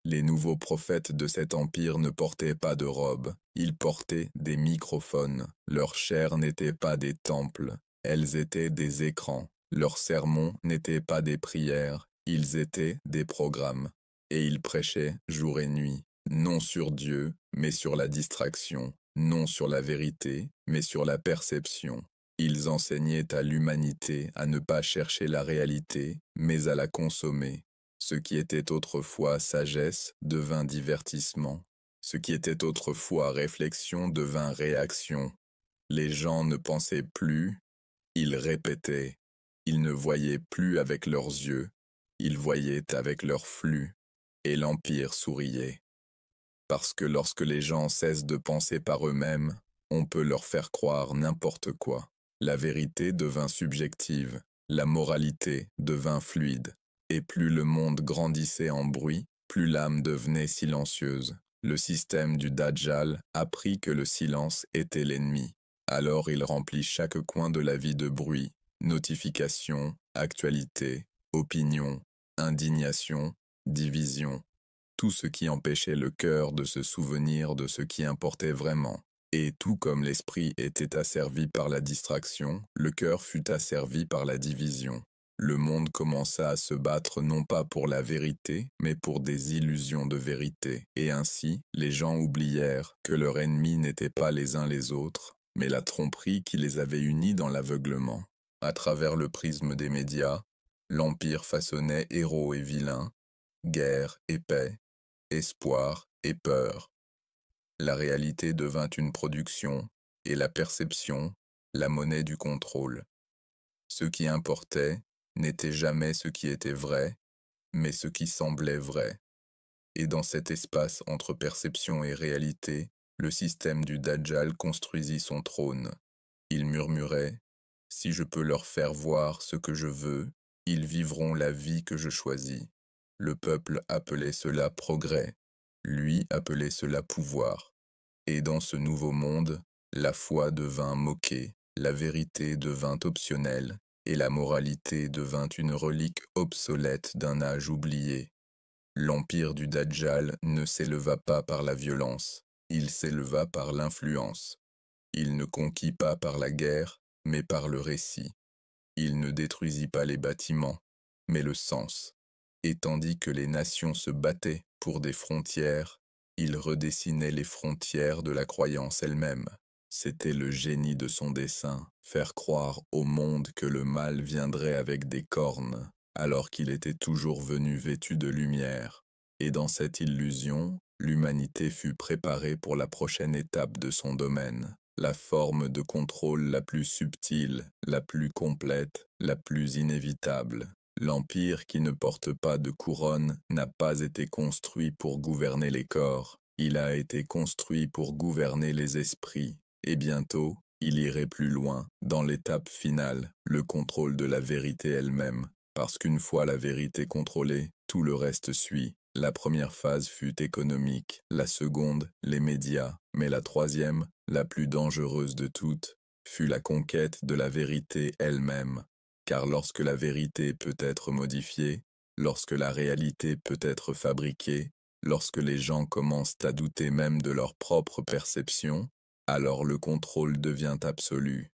Les nouveaux prophètes de cet empire ne portaient pas de robes, ils portaient des microphones. Leurs chairs n'étaient pas des temples, elles étaient des écrans. Leurs sermons n'étaient pas des prières, ils étaient des programmes. Et ils prêchaient jour et nuit, non sur Dieu, mais sur la distraction, non sur la vérité, mais sur la perception. Ils enseignaient à l'humanité à ne pas chercher la réalité, mais à la consommer. Ce qui était autrefois sagesse devint divertissement. Ce qui était autrefois réflexion devint réaction. Les gens ne pensaient plus, ils répétaient. Ils ne voyaient plus avec leurs yeux, ils voyaient avec leur flux. Et l'Empire souriait. Parce que lorsque les gens cessent de penser par eux-mêmes, on peut leur faire croire n'importe quoi. La vérité devint subjective, la moralité devint fluide. Et plus le monde grandissait en bruit, plus l'âme devenait silencieuse. Le système du Dajjal apprit que le silence était l'ennemi. Alors il remplit chaque coin de la vie de bruit, notifications, actualités, opinions, indignation, division. Tout ce qui empêchait le cœur de se souvenir de ce qui importait vraiment. Et tout comme l'esprit était asservi par la distraction, le cœur fut asservi par la division. Le monde commença à se battre non pas pour la vérité, mais pour des illusions de vérité. Et ainsi, les gens oublièrent que leurs ennemis n'étaient pas les uns les autres, mais la tromperie qui les avait unis dans l'aveuglement. À travers le prisme des médias, l'Empire façonnait héros et vilains, guerre et paix, espoir et peur. La réalité devint une production, et la perception, la monnaie du contrôle. Ce qui importait n'était jamais ce qui était vrai, mais ce qui semblait vrai. Et dans cet espace entre perception et réalité, le système du Dajjal construisit son trône. Il murmurait, « Si je peux leur faire voir ce que je veux, ils vivront la vie que je choisis. » Le peuple appelait cela progrès, lui appelait cela pouvoir. Et dans ce nouveau monde, la foi devint moquée, la vérité devint optionnelle, et la moralité devint une relique obsolète d'un âge oublié. L'empire du Dajjal ne s'éleva pas par la violence, il s'éleva par l'influence. Il ne conquit pas par la guerre, mais par le récit. Il ne détruisit pas les bâtiments, mais le sens. Et tandis que les nations se battaient pour des frontières, il redessinait les frontières de la croyance elle-même. C'était le génie de son dessein, faire croire au monde que le mal viendrait avec des cornes, alors qu'il était toujours venu vêtu de lumière. Et dans cette illusion, l'humanité fut préparée pour la prochaine étape de son domaine, la forme de contrôle la plus subtile, la plus complète, la plus inévitable. L'empire qui ne porte pas de couronne n'a pas été construit pour gouverner les corps, il a été construit pour gouverner les esprits. Et bientôt, il irait plus loin, dans l'étape finale, le contrôle de la vérité elle-même, parce qu'une fois la vérité contrôlée, tout le reste suit. La première phase fut économique, la seconde, les médias, mais la troisième, la plus dangereuse de toutes, fut la conquête de la vérité elle-même. Car lorsque la vérité peut être modifiée, lorsque la réalité peut être fabriquée, lorsque les gens commencent à douter même de leur propre perception, alors le contrôle devient absolu.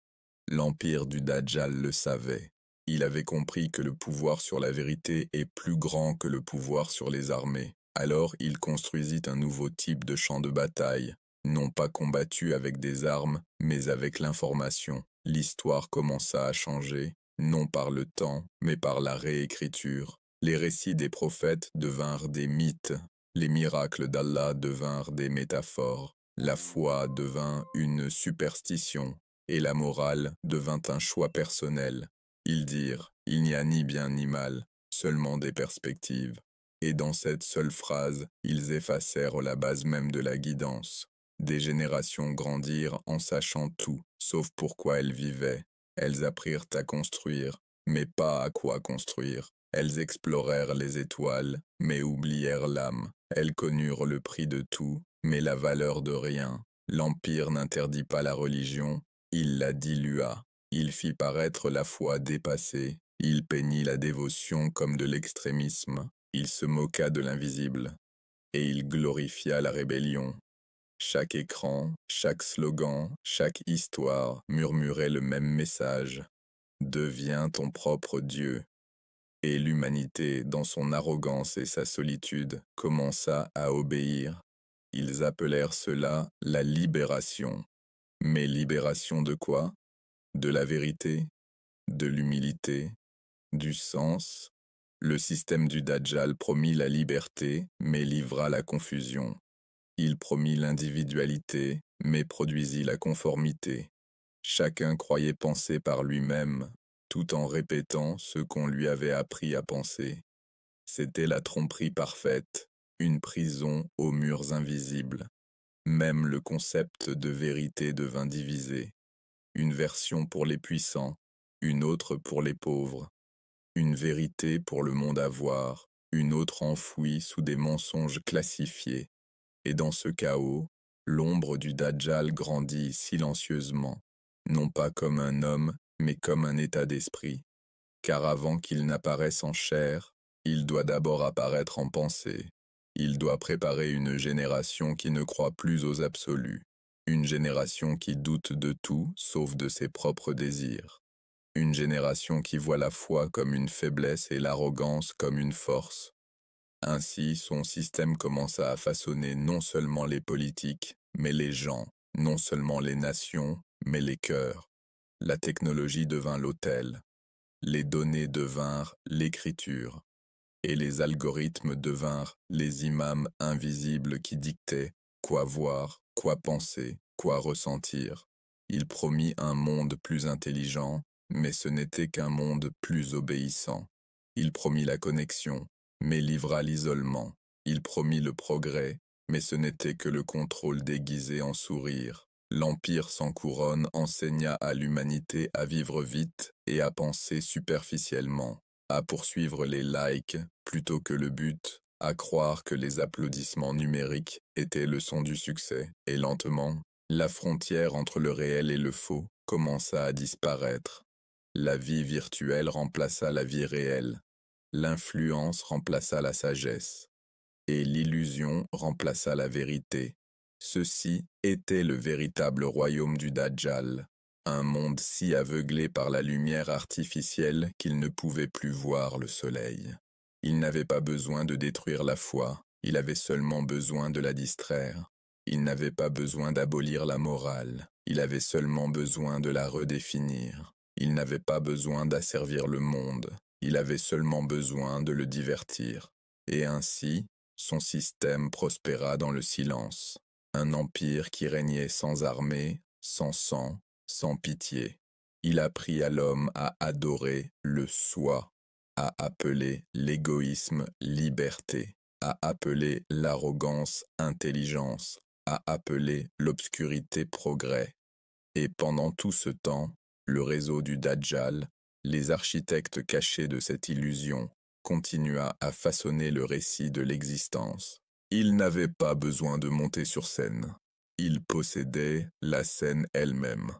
L'empire du Dajjal le savait. Il avait compris que le pouvoir sur la vérité est plus grand que le pouvoir sur les armées. Alors il construisit un nouveau type de champ de bataille, non pas combattu avec des armes, mais avec l'information. L'histoire commença à changer. non par le temps, mais par la réécriture. Les récits des prophètes devinrent des mythes, les miracles d'Allah devinrent des métaphores, la foi devint une superstition, et la morale devint un choix personnel. Ils dirent, il n'y a ni bien ni mal, seulement des perspectives. Et dans cette seule phrase, ils effacèrent la base même de la guidance. Des générations grandirent en sachant tout, sauf pourquoi elles vivaient. Elles apprirent à construire, mais pas à quoi construire. Elles explorèrent les étoiles, mais oublièrent l'âme. Elles connurent le prix de tout, mais la valeur de rien. L'Empire n'interdit pas la religion, il la dilua. Il fit paraître la foi dépassée. Il peignit la dévotion comme de l'extrémisme. Il se moqua de l'invisible. Et il glorifia la rébellion. Chaque écran, chaque slogan, chaque histoire murmurait le même message. Deviens ton propre Dieu. Et l'humanité, dans son arrogance et sa solitude, commença à obéir. Ils appelèrent cela la libération. Mais libération de quoi? De la vérité, de l'humilité, du sens. Le système du Dajjal promit la liberté, mais livra la confusion. Il promit l'individualité, mais produisit la conformité. Chacun croyait penser par lui-même, tout en répétant ce qu'on lui avait appris à penser. C'était la tromperie parfaite, une prison aux murs invisibles. Même le concept de vérité devint divisé. Une version pour les puissants, une autre pour les pauvres. Une vérité pour le monde à voir, une autre enfouie sous des mensonges classifiés. Et dans ce chaos, l'ombre du Dajjal grandit silencieusement, non pas comme un homme, mais comme un état d'esprit. Car avant qu'il n'apparaisse en chair, il doit d'abord apparaître en pensée. Il doit préparer une génération qui ne croit plus aux absolus, une génération qui doute de tout sauf de ses propres désirs, une génération qui voit la foi comme une faiblesse et l'arrogance comme une force. Ainsi, son système commença à façonner non seulement les politiques, mais les gens, non seulement les nations, mais les cœurs. La technologie devint l'autel, les données devinrent l'écriture, et les algorithmes devinrent les imams invisibles qui dictaient quoi voir, quoi penser, quoi ressentir. Il promit un monde plus intelligent, mais ce n'était qu'un monde plus obéissant. Il promit la connexion, mais livra l'isolement. Il promit le progrès, mais ce n'était que le contrôle déguisé en sourire. L'Empire sans couronne enseigna à l'humanité à vivre vite et à penser superficiellement, à poursuivre les likes plutôt que le but, à croire que les applaudissements numériques étaient le son du succès, et lentement, la frontière entre le réel et le faux commença à disparaître. La vie virtuelle remplaça la vie réelle. L'influence remplaça la sagesse, et l'illusion remplaça la vérité. Ceci était le véritable royaume du Dajjal, un monde si aveuglé par la lumière artificielle qu'il ne pouvait plus voir le soleil. Il n'avait pas besoin de détruire la foi, il avait seulement besoin de la distraire. Il n'avait pas besoin d'abolir la morale, il avait seulement besoin de la redéfinir. Il n'avait pas besoin d'asservir le monde, il avait seulement besoin de le divertir. Et ainsi, son système prospéra dans le silence. Un empire qui régnait sans armée, sans sang, sans pitié. Il apprit à l'homme à adorer le soi, à appeler l'égoïsme liberté, à appeler l'arrogance intelligence, à appeler l'obscurité progrès. Et pendant tout ce temps, le réseau du Dajjal, les architectes cachés de cette illusion, continua à façonner le récit de l'existence. Il n'avait pas besoin de monter sur scène. Il possédait la scène elle-même.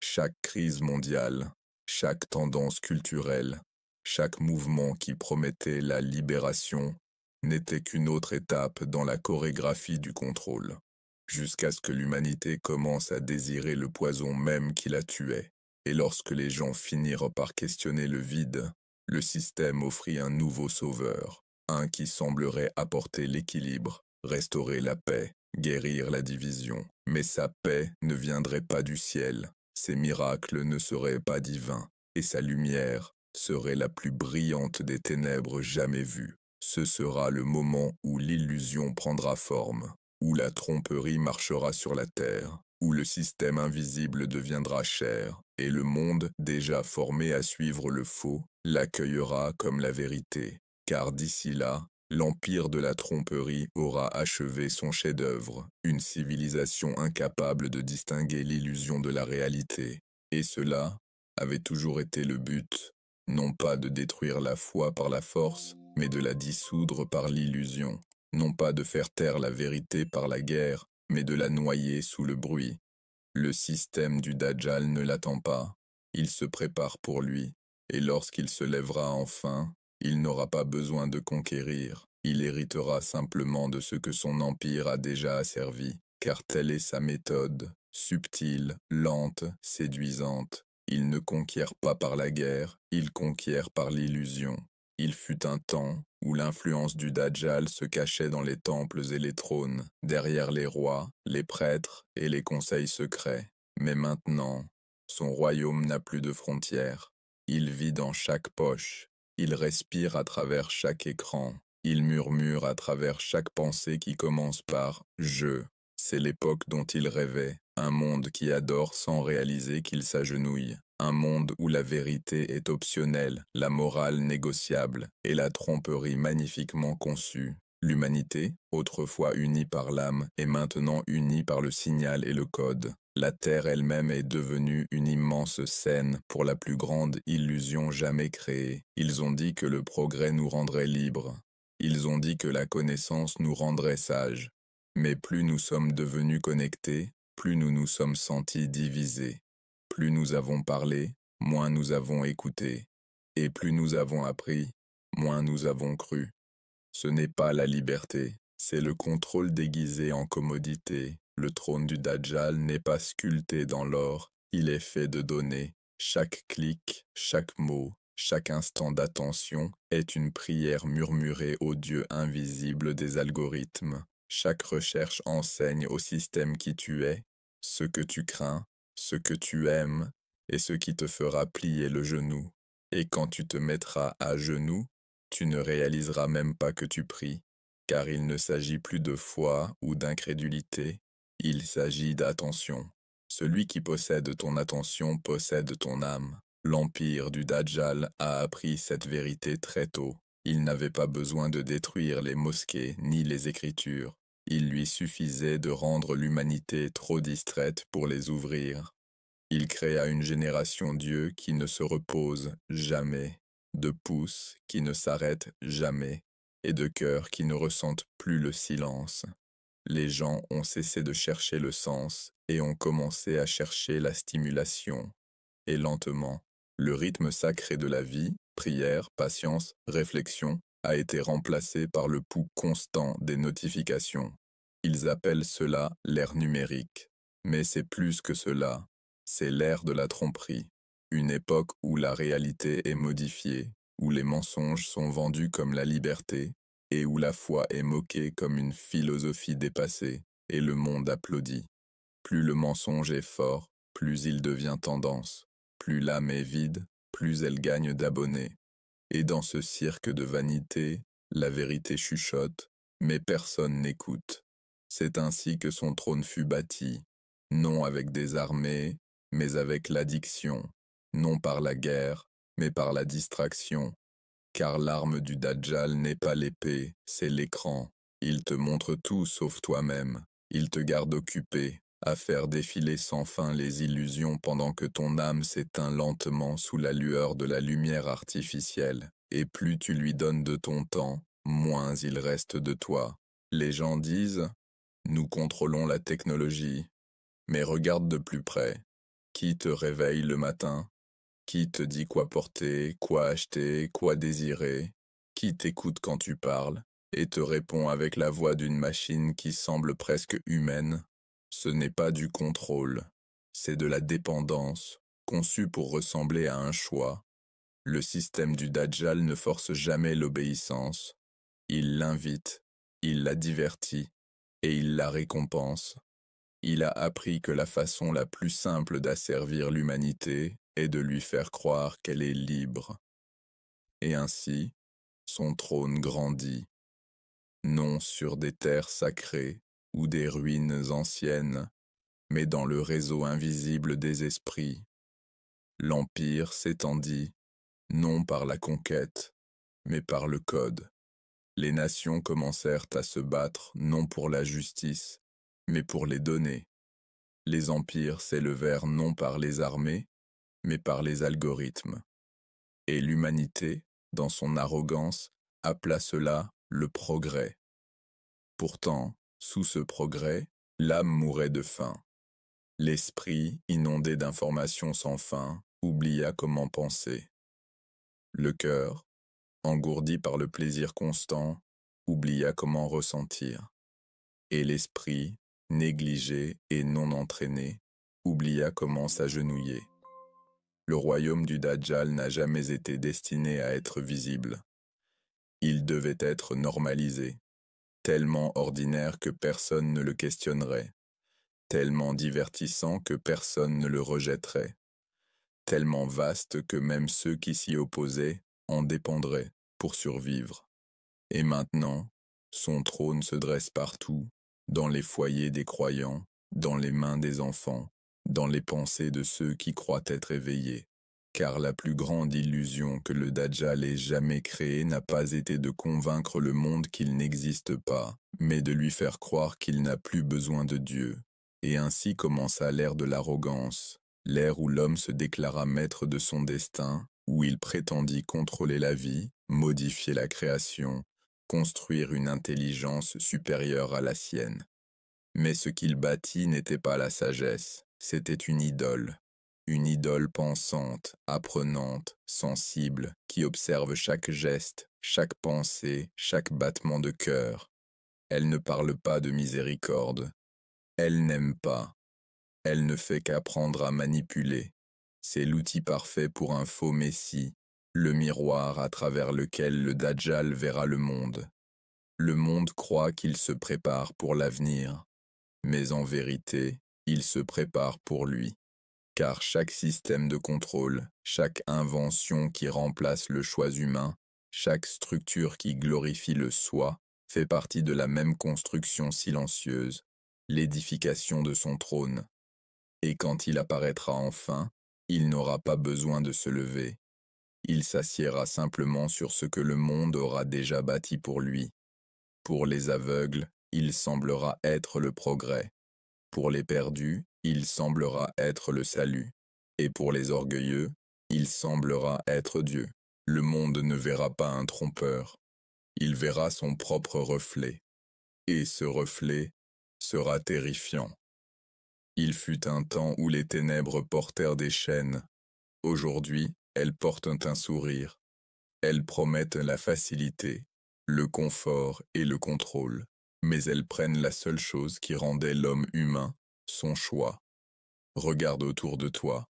Chaque crise mondiale, chaque tendance culturelle, chaque mouvement qui promettait la libération n'était qu'une autre étape dans la chorégraphie du contrôle, jusqu'à ce que l'humanité commence à désirer le poison même qui la tuait. Et lorsque les gens finirent par questionner le vide, le système offrit un nouveau sauveur, un qui semblerait apporter l'équilibre, restaurer la paix, guérir la division. Mais sa paix ne viendrait pas du ciel, ses miracles ne seraient pas divins, et sa lumière serait la plus brillante des ténèbres jamais vues. Ce sera le moment où l'illusion prendra forme, où la tromperie marchera sur la terre, où le système invisible deviendra chair, et le monde, déjà formé à suivre le faux, l'accueillera comme la vérité. Car d'ici là, l'empire de la tromperie aura achevé son chef-d'œuvre, une civilisation incapable de distinguer l'illusion de la réalité. Et cela avait toujours été le but, non pas de détruire la foi par la force, mais de la dissoudre par l'illusion, non pas de faire taire la vérité par la guerre, mais de la noyer sous le bruit. Le système du Dajjal ne l'attend pas, il se prépare pour lui, et lorsqu'il se lèvera enfin, il n'aura pas besoin de conquérir, il héritera simplement de ce que son empire a déjà asservi, car telle est sa méthode, subtile, lente, séduisante. Il ne conquiert pas par la guerre, il conquiert par l'illusion. Il fut un temps où l'influence du Dajjal se cachait dans les temples et les trônes, derrière les rois, les prêtres et les conseils secrets. Mais maintenant, son royaume n'a plus de frontières. Il vit dans chaque poche, il respire à travers chaque écran, il murmure à travers chaque pensée qui commence par « je ». C'est l'époque dont il rêvait, un monde qui adore sans réaliser qu'il s'agenouille, un monde où la vérité est optionnelle, la morale négociable et la tromperie magnifiquement conçue. L'humanité, autrefois unie par l'âme, est maintenant unie par le signal et le code. La Terre elle-même est devenue une immense scène pour la plus grande illusion jamais créée. Ils ont dit que le progrès nous rendrait libres. Ils ont dit que la connaissance nous rendrait sages. Mais plus nous sommes devenus connectés, plus nous nous sommes sentis divisés. Plus nous avons parlé, moins nous avons écouté. Et plus nous avons appris, moins nous avons cru. Ce n'est pas la liberté, c'est le contrôle déguisé en commodité. Le trône du Dajjal n'est pas sculpté dans l'or, il est fait de données. Chaque clic, chaque mot, chaque instant d'attention est une prière murmurée au Dieu invisible des algorithmes. Chaque recherche enseigne au système qui tu es, ce que tu crains, ce que tu aimes et ce qui te fera plier le genou. Et quand tu te mettras à genoux, tu ne réaliseras même pas que tu pries, car il ne s'agit plus de foi ou d'incrédulité, il s'agit d'attention. Celui qui possède ton attention possède ton âme. L'empire du Dajjal a appris cette vérité très tôt. Il n'avait pas besoin de détruire les mosquées ni les écritures. Il lui suffisait de rendre l'humanité trop distraite pour les ouvrir. Il créa une génération Dieu qui ne se repose jamais, de pouces qui ne s'arrêtent jamais, et de cœurs qui ne ressentent plus le silence. Les gens ont cessé de chercher le sens et ont commencé à chercher la stimulation. Et lentement, le rythme sacré de la vie, prière, patience, réflexion, a été remplacé par le pouls constant des notifications. Ils appellent cela l'ère numérique. Mais c'est plus que cela. C'est l'ère de la tromperie. Une époque où la réalité est modifiée, où les mensonges sont vendus comme la liberté, et où la foi est moquée comme une philosophie dépassée, et le monde applaudit. Plus le mensonge est fort, plus il devient tendance. Plus l'âme est vide, plus elle gagne d'abonnés. Et dans ce cirque de vanité, la vérité chuchote, mais personne n'écoute. C'est ainsi que son trône fut bâti, non avec des armées, mais avec l'addiction, non par la guerre, mais par la distraction. Car l'arme du Dajjal n'est pas l'épée, c'est l'écran. Il te montre tout sauf toi-même. Il te garde occupé, à faire défiler sans fin les illusions pendant que ton âme s'éteint lentement sous la lueur de la lumière artificielle. Et plus tu lui donnes de ton temps, moins il reste de toi. Les gens disent « Nous contrôlons la technologie ». Mais regarde de plus près. Qui te réveille le matin? Qui te dit quoi porter, quoi acheter, quoi désirer? Qui t'écoute quand tu parles et te répond avec la voix d'une machine qui semble presque humaine? Ce n'est pas du contrôle, c'est de la dépendance, conçue pour ressembler à un choix. Le système du Dajjal ne force jamais l'obéissance. Il l'invite, il la divertit et il la récompense. Il a appris que la façon la plus simple d'asservir l'humanité et de lui faire croire qu'elle est libre. Et ainsi, son trône grandit, non sur des terres sacrées ou des ruines anciennes, mais dans le réseau invisible des esprits. L'Empire s'étendit, non par la conquête, mais par le code. Les nations commencèrent à se battre non pour la justice, mais pour les données. Les empires s'élevèrent non par les armées, mais par les algorithmes. Et l'humanité, dans son arrogance, appela cela le progrès. Pourtant, sous ce progrès, l'âme mourait de faim. L'esprit, inondé d'informations sans fin, oublia comment penser. Le cœur, engourdi par le plaisir constant, oublia comment ressentir. Et l'esprit, négligé et non entraîné, oublia comment s'agenouiller. Le royaume du Dajjal n'a jamais été destiné à être visible. Il devait être normalisé, tellement ordinaire que personne ne le questionnerait, tellement divertissant que personne ne le rejetterait, tellement vaste que même ceux qui s'y opposaient en dépendraient pour survivre. Et maintenant, son trône se dresse partout, dans les foyers des croyants, dans les mains des enfants, dans les pensées de ceux qui croient être éveillés. Car la plus grande illusion que le Dajjal ait jamais créée n'a pas été de convaincre le monde qu'il n'existe pas, mais de lui faire croire qu'il n'a plus besoin de Dieu. Et ainsi commença l'ère de l'arrogance, l'ère où l'homme se déclara maître de son destin, où il prétendit contrôler la vie, modifier la création, construire une intelligence supérieure à la sienne. Mais ce qu'il bâtit n'était pas la sagesse, c'était une idole pensante, apprenante, sensible, qui observe chaque geste, chaque pensée, chaque battement de cœur. Elle ne parle pas de miséricorde. Elle n'aime pas. Elle ne fait qu'apprendre à manipuler. C'est l'outil parfait pour un faux messie, le miroir à travers lequel le Dajjal verra le monde. Le monde croit qu'il se prépare pour l'avenir, mais en vérité, il se prépare pour lui. Car chaque système de contrôle, chaque invention qui remplace le choix humain, chaque structure qui glorifie le soi, fait partie de la même construction silencieuse, l'édification de son trône. Et quand il apparaîtra enfin, il n'aura pas besoin de se lever. Il s'assiera simplement sur ce que le monde aura déjà bâti pour lui. Pour les aveugles, il semblera être le progrès. Pour les perdus, il semblera être le salut. Et pour les orgueilleux, il semblera être Dieu. Le monde ne verra pas un trompeur. Il verra son propre reflet. Et ce reflet sera terrifiant. Il fut un temps où les ténèbres portèrent des chaînes. Aujourd'hui, elles portent un sourire. Elles promettent la facilité, le confort et le contrôle. Mais elles prennent la seule chose qui rendait l'homme humain, son choix. Regarde autour de toi.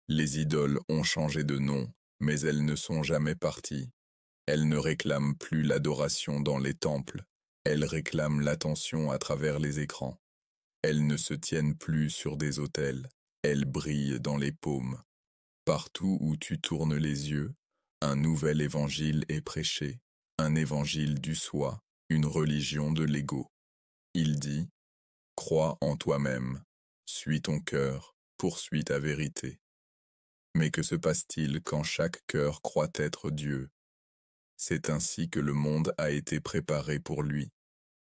Les idoles ont changé de nom, mais elles ne sont jamais parties. Elles ne réclament plus l'adoration dans les temples. Elles réclament l'attention à travers les écrans. Elles ne se tiennent plus sur des autels. Elles brillent dans les paumes. Partout où tu tournes les yeux, un nouvel évangile est prêché. Un évangile du soi, une religion de l'ego. Il dit: crois en toi-même, suis ton cœur, poursuis ta vérité. Mais que se passe-t-il quand chaque cœur croit être Dieu? C'est ainsi que le monde a été préparé pour lui.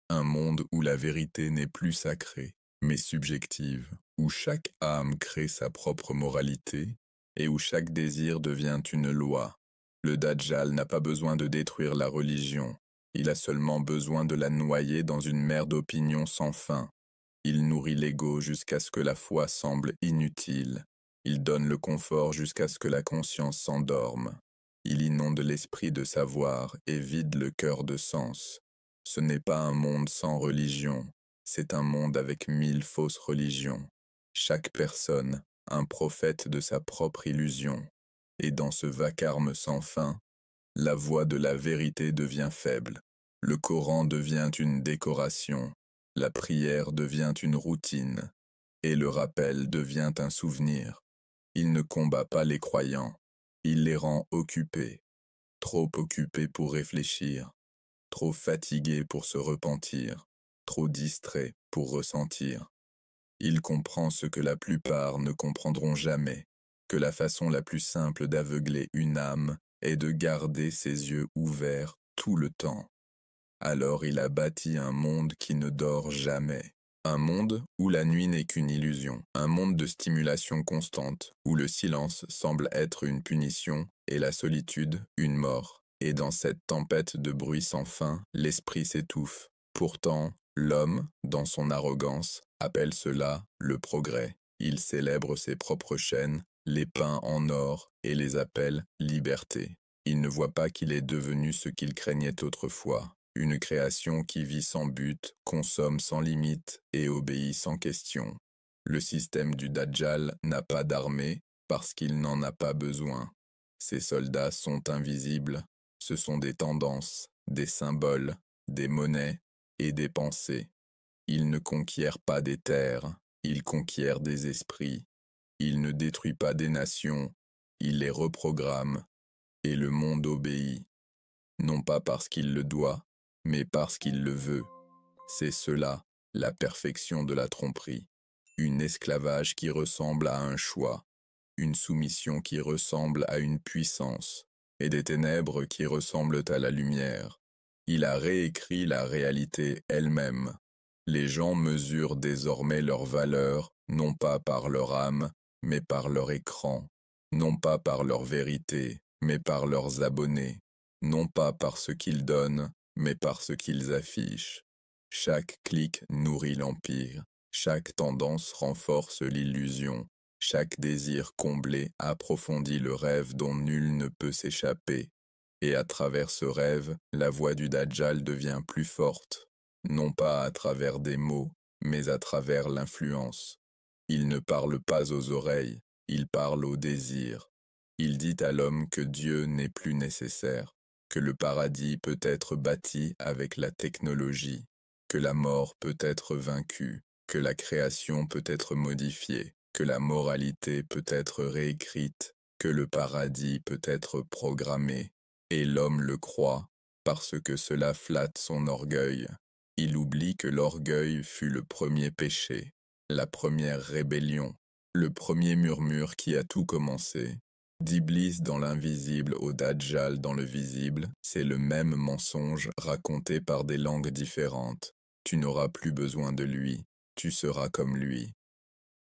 Un monde où la vérité n'est plus sacrée, mais subjective, où chaque âme crée sa propre moralité, et où chaque désir devient une loi. Le Dajjal n'a pas besoin de détruire la religion, il a seulement besoin de la noyer dans une mer d'opinions sans fin. Il nourrit l'ego jusqu'à ce que la foi semble inutile. Il donne le confort jusqu'à ce que la conscience s'endorme. Il inonde l'esprit de savoir et vide le cœur de sens. Ce n'est pas un monde sans religion, c'est un monde avec 1000 fausses religions. Chaque personne, un prophète de sa propre illusion. Et dans ce vacarme sans fin, la voix de la vérité devient faible. Le Coran devient une décoration. La prière devient une routine. Et le rappel devient un souvenir. Il ne combat pas les croyants. Il les rend occupés, trop occupés pour réfléchir, trop fatigués pour se repentir, trop distraits pour ressentir. Il comprend ce que la plupart ne comprendront jamais, que la façon la plus simple d'aveugler une âme est de garder ses yeux ouverts tout le temps. Alors il a bâti un monde qui ne dort jamais. Un monde où la nuit n'est qu'une illusion, un monde de stimulation constante, où le silence semble être une punition et la solitude une mort. Et dans cette tempête de bruit sans fin, l'esprit s'étouffe. Pourtant, l'homme, dans son arrogance, appelle cela le progrès. Il célèbre ses propres chaînes, les peint en or et les appelle liberté. Il ne voit pas qu'il est devenu ce qu'il craignait autrefois. Une création qui vit sans but, consomme sans limite et obéit sans question. Le système du Dajjal n'a pas d'armée parce qu'il n'en a pas besoin. Ses soldats sont invisibles. Ce sont des tendances, des symboles, des monnaies et des pensées. Il ne conquiert pas des terres, il conquiert des esprits. Il ne détruit pas des nations, il les reprogramme. Et le monde obéit, non pas parce qu'il le doit, mais parce qu'il le veut. C'est cela, la perfection de la tromperie. Une esclavage qui ressemble à un choix, une soumission qui ressemble à une puissance, et des ténèbres qui ressemblent à la lumière. Il a réécrit la réalité elle-même. Les gens mesurent désormais leur valeur, non pas par leur âme, mais par leur écran, non pas par leur vérité, mais par leurs abonnés, non pas par ce qu'ils donnent, mais par ce qu'ils affichent. Chaque clic nourrit l'empire, chaque tendance renforce l'illusion, chaque désir comblé approfondit le rêve dont nul ne peut s'échapper. Et à travers ce rêve, la voix du Dajjal devient plus forte, non pas à travers des mots, mais à travers l'influence. Il ne parle pas aux oreilles, il parle au désir. Il dit à l'homme que Dieu n'est plus nécessaire, que le paradis peut être bâti avec la technologie, que la mort peut être vaincue, que la création peut être modifiée, que la moralité peut être réécrite, que le paradis peut être programmé. Et l'homme le croit, parce que cela flatte son orgueil. Il oublie que l'orgueil fut le premier péché, la première rébellion, le premier murmure qui a tout commencé. D'Iblis dans l'invisible au Dajjal dans le visible, c'est le même mensonge raconté par des langues différentes. Tu n'auras plus besoin de lui, tu seras comme lui.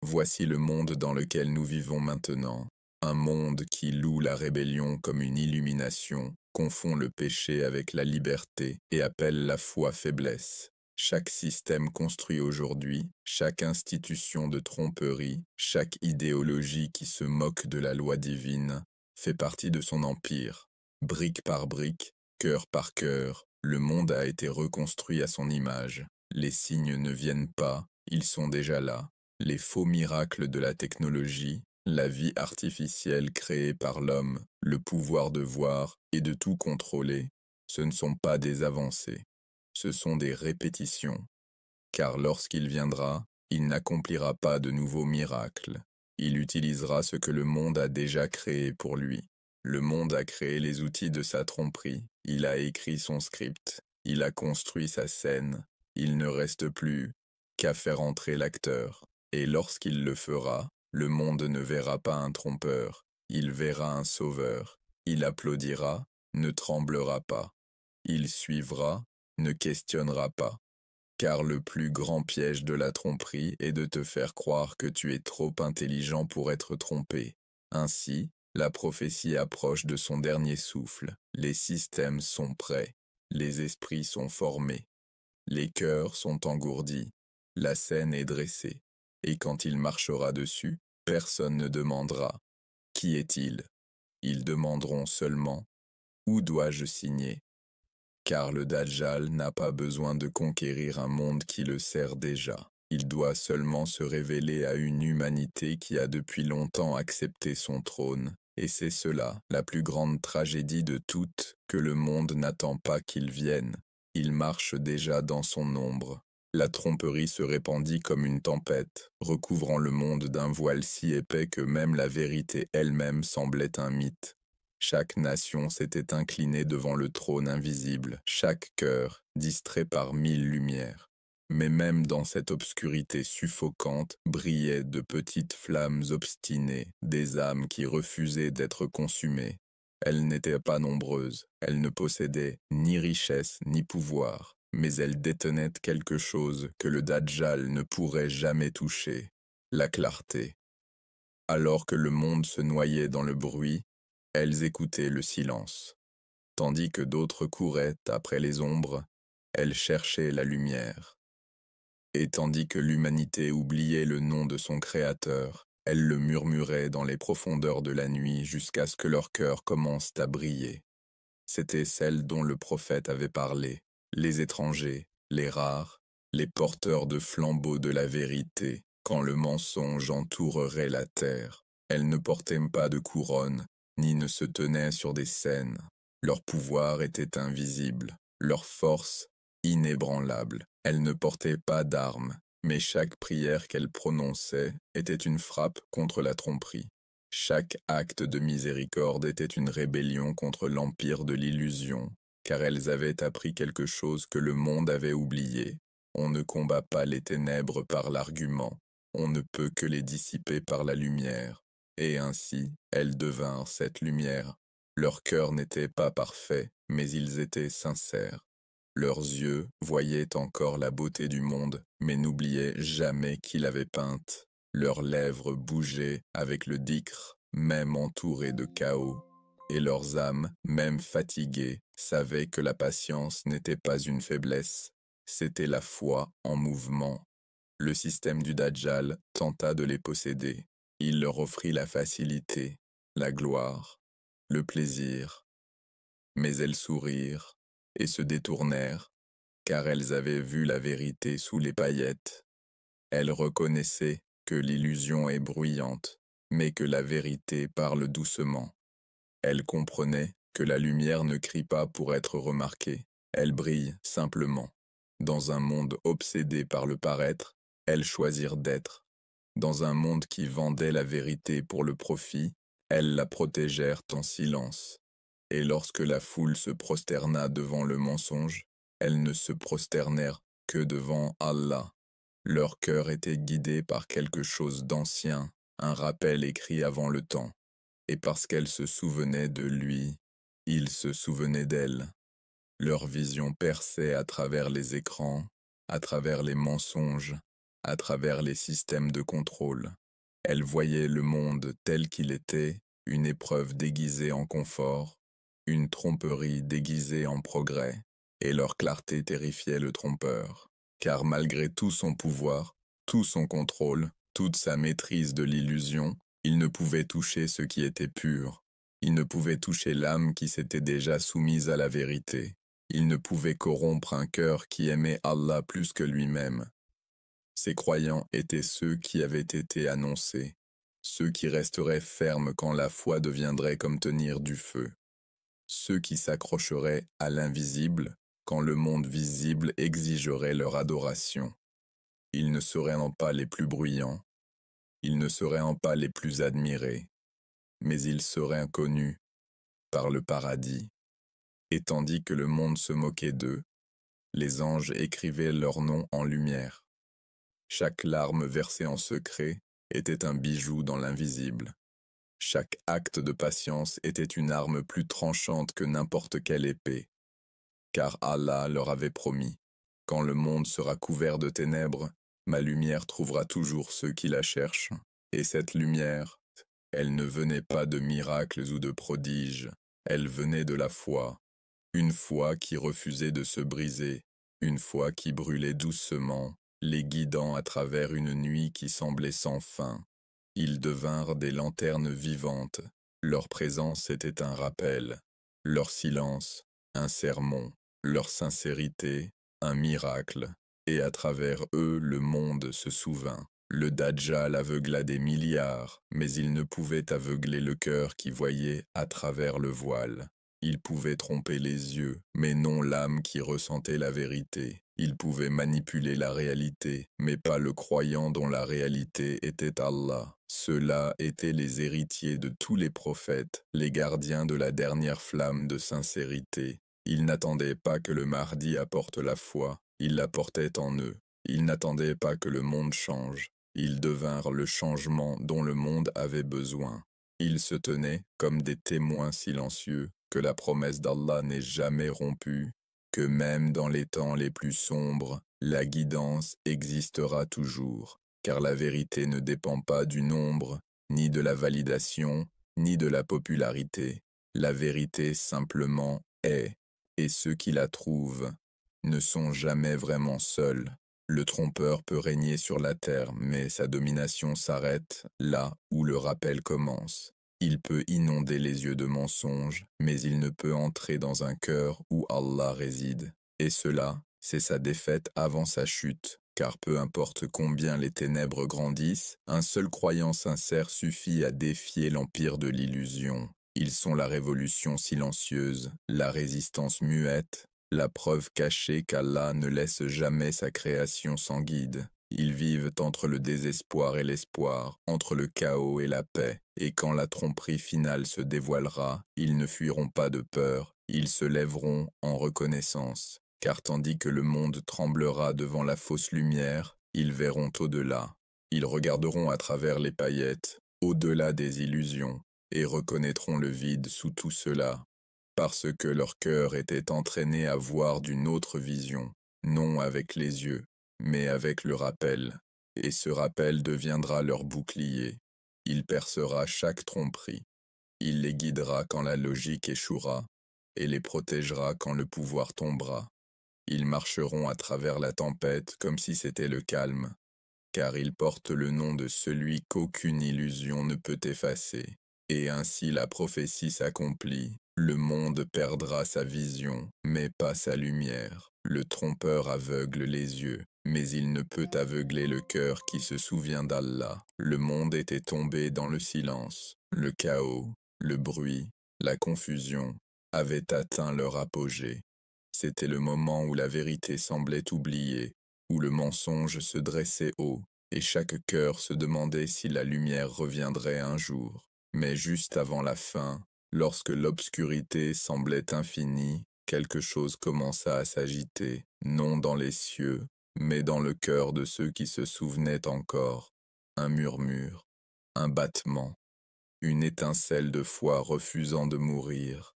Voici le monde dans lequel nous vivons maintenant. Un monde qui loue la rébellion comme une illumination, confond le péché avec la liberté et appelle la foi faiblesse. Chaque système construit aujourd'hui, chaque institution de tromperie, chaque idéologie qui se moque de la loi divine, fait partie de son empire. Brique par brique, cœur par cœur, le monde a été reconstruit à son image. Les signes ne viennent pas, ils sont déjà là. Les faux miracles de la technologie, la vie artificielle créée par l'homme, le pouvoir de voir et de tout contrôler, ce ne sont pas des avancées, ce sont des répétitions. Car lorsqu'il viendra, il n'accomplira pas de nouveaux miracles. Il utilisera ce que le monde a déjà créé pour lui. Le monde a créé les outils de sa tromperie, il a écrit son script, il a construit sa scène, il ne reste plus qu'à faire entrer l'acteur. Et lorsqu'il le fera, le monde ne verra pas un trompeur, il verra un sauveur. Il applaudira, ne tremblera pas. Il suivra, ne questionnera pas. Car le plus grand piège de la tromperie est de te faire croire que tu es trop intelligent pour être trompé. Ainsi, la prophétie approche de son dernier souffle. Les systèmes sont prêts, les esprits sont formés, les cœurs sont engourdis, la scène est dressée. Et quand il marchera dessus, personne ne demandera « Qui est-il » Ils demanderont seulement « Où dois-je signer ?» Car le Dajjal n'a pas besoin de conquérir un monde qui le sert déjà. Il doit seulement se révéler à une humanité qui a depuis longtemps accepté son trône. Et c'est cela, la plus grande tragédie de toutes, que le monde n'attend pas qu'il vienne. Il marche déjà dans son ombre. La tromperie se répandit comme une tempête, recouvrant le monde d'un voile si épais que même la vérité elle-même semblait un mythe. Chaque nation s'était inclinée devant le trône invisible, chaque cœur distrait par 1000 lumières. Mais même dans cette obscurité suffocante brillaient de petites flammes obstinées, des âmes qui refusaient d'être consumées. Elles n'étaient pas nombreuses, elles ne possédaient ni richesse ni pouvoir, mais elles détenaient quelque chose que le Dajjal ne pourrait jamais toucher, la clarté. Alors que le monde se noyait dans le bruit, elles écoutaient le silence. Tandis que d'autres couraient après les ombres, elles cherchaient la lumière. Et tandis que l'humanité oubliait le nom de son Créateur, elles le murmuraient dans les profondeurs de la nuit jusqu'à ce que leur cœur commence à briller. C'étaient celles dont le prophète avait parlé, les étrangers, les rares, les porteurs de flambeaux de la vérité, quand le mensonge entourerait la terre. Elles ne portaient pas de couronne, ni ne se tenaient sur des scènes. Leur pouvoir était invisible, leur force inébranlable. Elles ne portaient pas d'armes, mais chaque prière qu'elles prononçaient était une frappe contre la tromperie. Chaque acte de miséricorde était une rébellion contre l'empire de l'illusion, car elles avaient appris quelque chose que le monde avait oublié. On ne combat pas les ténèbres par l'argument, on ne peut que les dissiper par la lumière. Et ainsi, elles devinrent cette lumière. Leur cœur n'était pas parfait, mais ils étaient sincères. Leurs yeux voyaient encore la beauté du monde, mais n'oubliaient jamais qui l'avait peinte. Leurs lèvres bougeaient avec le dhikr, même entourées de chaos, et leurs âmes, même fatiguées, savaient que la patience n'était pas une faiblesse, c'était la foi en mouvement. Le système du Dajjal tenta de les posséder. Il leur offrit la facilité, la gloire, le plaisir. Mais elles sourirent et se détournèrent, car elles avaient vu la vérité sous les paillettes. Elles reconnaissaient que l'illusion est bruyante, mais que la vérité parle doucement. Elles comprenaient que la lumière ne crie pas pour être remarquée, elle brille simplement. Dans un monde obsédé par le paraître, elles choisirent d'être. Dans un monde qui vendait la vérité pour le profit, elles la protégèrent en silence. Et lorsque la foule se prosterna devant le mensonge, elles ne se prosternèrent que devant Allah. Leur cœur était guidé par quelque chose d'ancien, un rappel écrit avant le temps. Et parce qu'elles se souvenaient de lui, il se souvenait d'elles. Leur vision perçait à travers les écrans, à travers les mensonges, à travers les systèmes de contrôle. Elles voyaient le monde tel qu'il était, une épreuve déguisée en confort, une tromperie déguisée en progrès, et leur clarté terrifiait le trompeur. Car malgré tout son pouvoir, tout son contrôle, toute sa maîtrise de l'illusion, il ne pouvait toucher ce qui était pur. Il ne pouvait toucher l'âme qui s'était déjà soumise à la vérité. Il ne pouvait corrompre un cœur qui aimait Allah plus que lui-même. Ces croyants étaient ceux qui avaient été annoncés, ceux qui resteraient fermes quand la foi deviendrait comme tenir du feu, ceux qui s'accrocheraient à l'invisible quand le monde visible exigerait leur adoration. Ils ne seraient pas les plus bruyants, ils ne seraient pas les plus admirés, mais ils seraient connus par le paradis. Et tandis que le monde se moquait d'eux, les anges écrivaient leurs noms en lumière. Chaque larme versée en secret était un bijou dans l'invisible. Chaque acte de patience était une arme plus tranchante que n'importe quelle épée. Car Allah leur avait promis, quand le monde sera couvert de ténèbres, ma lumière trouvera toujours ceux qui la cherchent. Et cette lumière, elle ne venait pas de miracles ou de prodiges, elle venait de la foi. Une foi qui refusait de se briser, une foi qui brûlait doucement, les guidant à travers une nuit qui semblait sans fin. Ils devinrent des lanternes vivantes, leur présence était un rappel, leur silence, un sermon, leur sincérité, un miracle, et à travers eux le monde se souvint. Le Dajjal aveugla des milliards, mais il ne pouvait aveugler le cœur qui voyait à travers le voile. Il pouvait tromper les yeux, mais non l'âme qui ressentait la vérité. Il pouvait manipuler la réalité, mais pas le croyant dont la réalité était Allah. Ceux-là étaient les héritiers de tous les prophètes, les gardiens de la dernière flamme de sincérité. Ils n'attendaient pas que le Mahdi apporte la foi, ils l'apportaient en eux. Ils n'attendaient pas que le monde change, ils devinrent le changement dont le monde avait besoin. Ils se tenaient comme des témoins silencieux, que la promesse d'Allah n'est jamais rompue, que même dans les temps les plus sombres, la guidance existera toujours, car la vérité ne dépend pas du nombre, ni de la validation, ni de la popularité. La vérité simplement est, et ceux qui la trouvent ne sont jamais vraiment seuls. Le trompeur peut régner sur la terre, mais sa domination s'arrête là où le rappel commence. Il peut inonder les yeux de mensonges, mais il ne peut entrer dans un cœur où Allah réside. Et cela, c'est sa défaite avant sa chute, car peu importe combien les ténèbres grandissent, un seul croyant sincère suffit à défier l'empire de l'illusion. Ils sont la révolution silencieuse, la résistance muette, la preuve cachée qu'Allah ne laisse jamais sa création sans guide. Ils vivent entre le désespoir et l'espoir, entre le chaos et la paix, et quand la tromperie finale se dévoilera, ils ne fuiront pas de peur, ils se lèveront en reconnaissance, car tandis que le monde tremblera devant la fausse lumière, ils verront au-delà. Ils regarderont à travers les paillettes, au-delà des illusions, et reconnaîtront le vide sous tout cela, parce que leur cœur était entraîné à voir d'une autre vision, non avec les yeux, mais avec le rappel, et ce rappel deviendra leur bouclier. Il percera chaque tromperie. Il les guidera quand la logique échouera, et les protégera quand le pouvoir tombera. Ils marcheront à travers la tempête comme si c'était le calme, car ils portent le nom de celui qu'aucune illusion ne peut effacer. Et ainsi la prophétie s'accomplit. Le monde perdra sa vision, mais pas sa lumière. Le trompeur aveugle les yeux, mais il ne peut aveugler le cœur qui se souvient d'Allah. Le monde était tombé dans le silence. Le chaos, le bruit, la confusion avaient atteint leur apogée. C'était le moment où la vérité semblait oubliée, où le mensonge se dressait haut, et chaque cœur se demandait si la lumière reviendrait un jour. Mais juste avant la fin, lorsque l'obscurité semblait infinie, quelque chose commença à s'agiter, non dans les cieux, mais dans le cœur de ceux qui se souvenaient encore. Un murmure, un battement, une étincelle de foi refusant de mourir.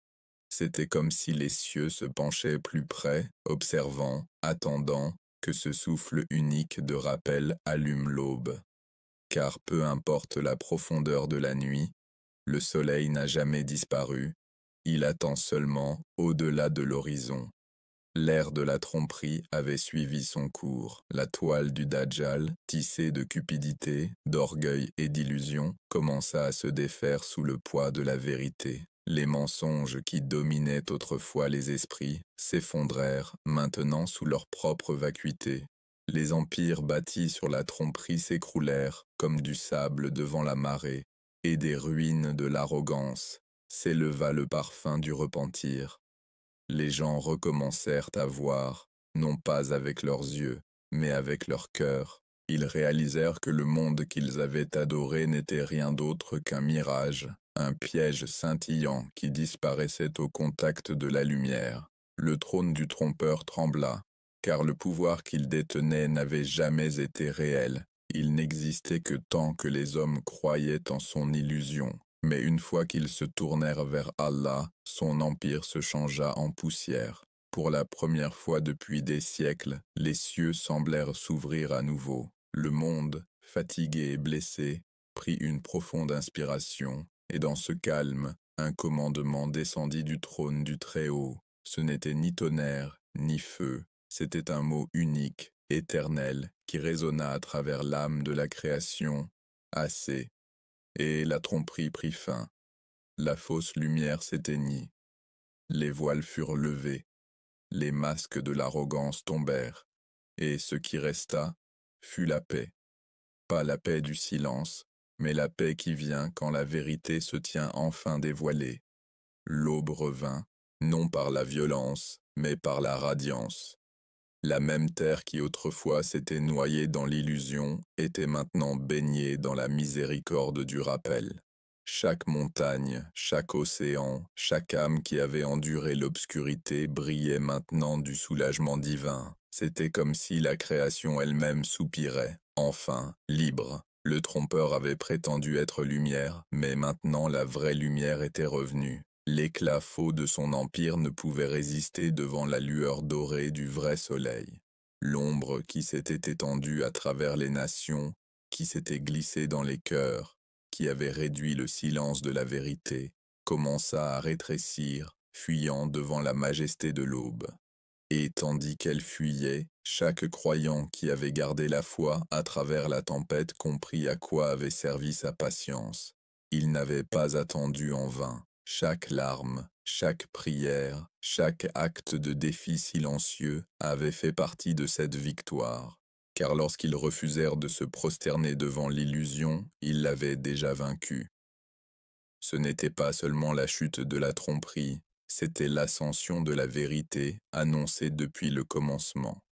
C'était comme si les cieux se penchaient plus près, observant, attendant que ce souffle unique de rappel allume l'aube. Car peu importe la profondeur de la nuit, le soleil n'a jamais disparu, il attend seulement au-delà de l'horizon. L'ère de la tromperie avait suivi son cours. La toile du Dajjal, tissée de cupidité, d'orgueil et d'illusion, commença à se défaire sous le poids de la vérité. Les mensonges qui dominaient autrefois les esprits s'effondrèrent maintenant sous leur propre vacuité. Les empires bâtis sur la tromperie s'écroulèrent comme du sable devant la marée, et des ruines de l'arrogance s'éleva le parfum du repentir. Les gens recommencèrent à voir, non pas avec leurs yeux, mais avec leur cœur. Ils réalisèrent que le monde qu'ils avaient adoré n'était rien d'autre qu'un mirage, un piège scintillant qui disparaissait au contact de la lumière. Le trône du trompeur trembla, car le pouvoir qu'il détenait n'avait jamais été réel. Il n'existait que tant que les hommes croyaient en son illusion. Mais une fois qu'ils se tournèrent vers Allah, son empire se changea en poussière. Pour la première fois depuis des siècles, les cieux semblèrent s'ouvrir à nouveau. Le monde, fatigué et blessé, prit une profonde inspiration, et dans ce calme, un commandement descendit du trône du Très-Haut. Ce n'était ni tonnerre, ni feu, c'était un mot unique, éternel, qui résonna à travers l'âme de la création. Assez. Et la tromperie prit fin. La fausse lumière s'éteignit. Les voiles furent levés. Les masques de l'arrogance tombèrent. Et ce qui resta fut la paix. Pas la paix du silence, mais la paix qui vient quand la vérité se tient enfin dévoilée. L'aube revint, non par la violence, mais par la radiance. La même terre qui autrefois s'était noyée dans l'illusion était maintenant baignée dans la miséricorde du rappel. Chaque montagne, chaque océan, chaque âme qui avait enduré l'obscurité brillait maintenant du soulagement divin. C'était comme si la création elle-même soupirait. Enfin, libre. Le trompeur avait prétendu être lumière, mais maintenant la vraie lumière était revenue. L'éclat faux de son empire ne pouvait résister devant la lueur dorée du vrai soleil. L'ombre qui s'était étendue à travers les nations, qui s'était glissée dans les cœurs, qui avait réduit le silence de la vérité, commença à rétrécir, fuyant devant la majesté de l'aube. Et tandis qu'elle fuyait, chaque croyant qui avait gardé la foi à travers la tempête comprit à quoi avait servi sa patience. Il n'avait pas attendu en vain. Chaque larme, chaque prière, chaque acte de défi silencieux avait fait partie de cette victoire. Car lorsqu'ils refusèrent de se prosterner devant l'illusion, ils l'avaient déjà vaincue. Ce n'était pas seulement la chute de la tromperie, c'était l'ascension de la vérité annoncée depuis le commencement.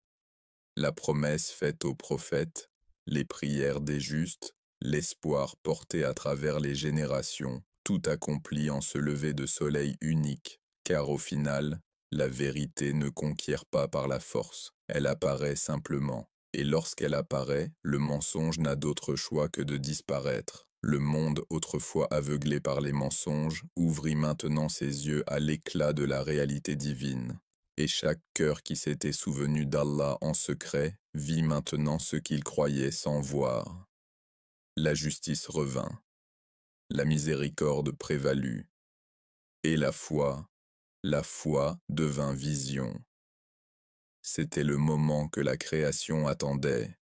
La promesse faite aux prophètes, les prières des justes, l'espoir porté à travers les générations, tout accompli en ce lever de soleil unique, car au final, la vérité ne conquiert pas par la force, elle apparaît simplement. Et lorsqu'elle apparaît, le mensonge n'a d'autre choix que de disparaître. Le monde, autrefois aveuglé par les mensonges, ouvrit maintenant ses yeux à l'éclat de la réalité divine. Et chaque cœur qui s'était souvenu d'Allah en secret vit maintenant ce qu'il croyait sans voir. La justice revint, la miséricorde prévalut, et la foi devint vision. C'était le moment que la création attendait,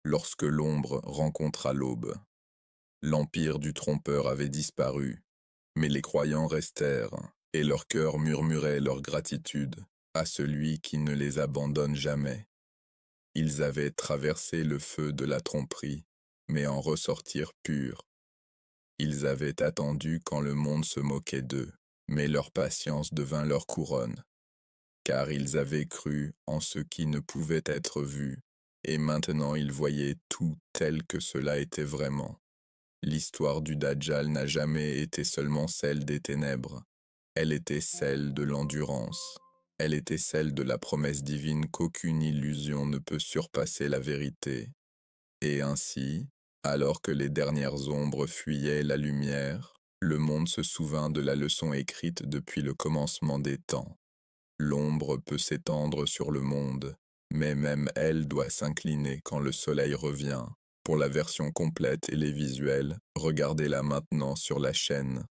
lorsque l'ombre rencontra l'aube. L'empire du trompeur avait disparu, mais les croyants restèrent, et leur cœur murmurait leur gratitude à celui qui ne les abandonne jamais. Ils avaient traversé le feu de la tromperie, mais en ressortirent purs. Ils avaient attendu quand le monde se moquait d'eux, mais leur patience devint leur couronne. Car ils avaient cru en ce qui ne pouvait être vu, et maintenant ils voyaient tout tel que cela était vraiment. L'histoire du Dajjal n'a jamais été seulement celle des ténèbres, elle était celle de l'endurance. Elle était celle de la promesse divine qu'aucune illusion ne peut surpasser la vérité. Et ainsi, alors que les dernières ombres fuyaient la lumière, le monde se souvint de la leçon écrite depuis le commencement des temps. L'ombre peut s'étendre sur le monde, mais même elle doit s'incliner quand le soleil revient. Pour la version complète et les visuels, regardez-la maintenant sur la chaîne.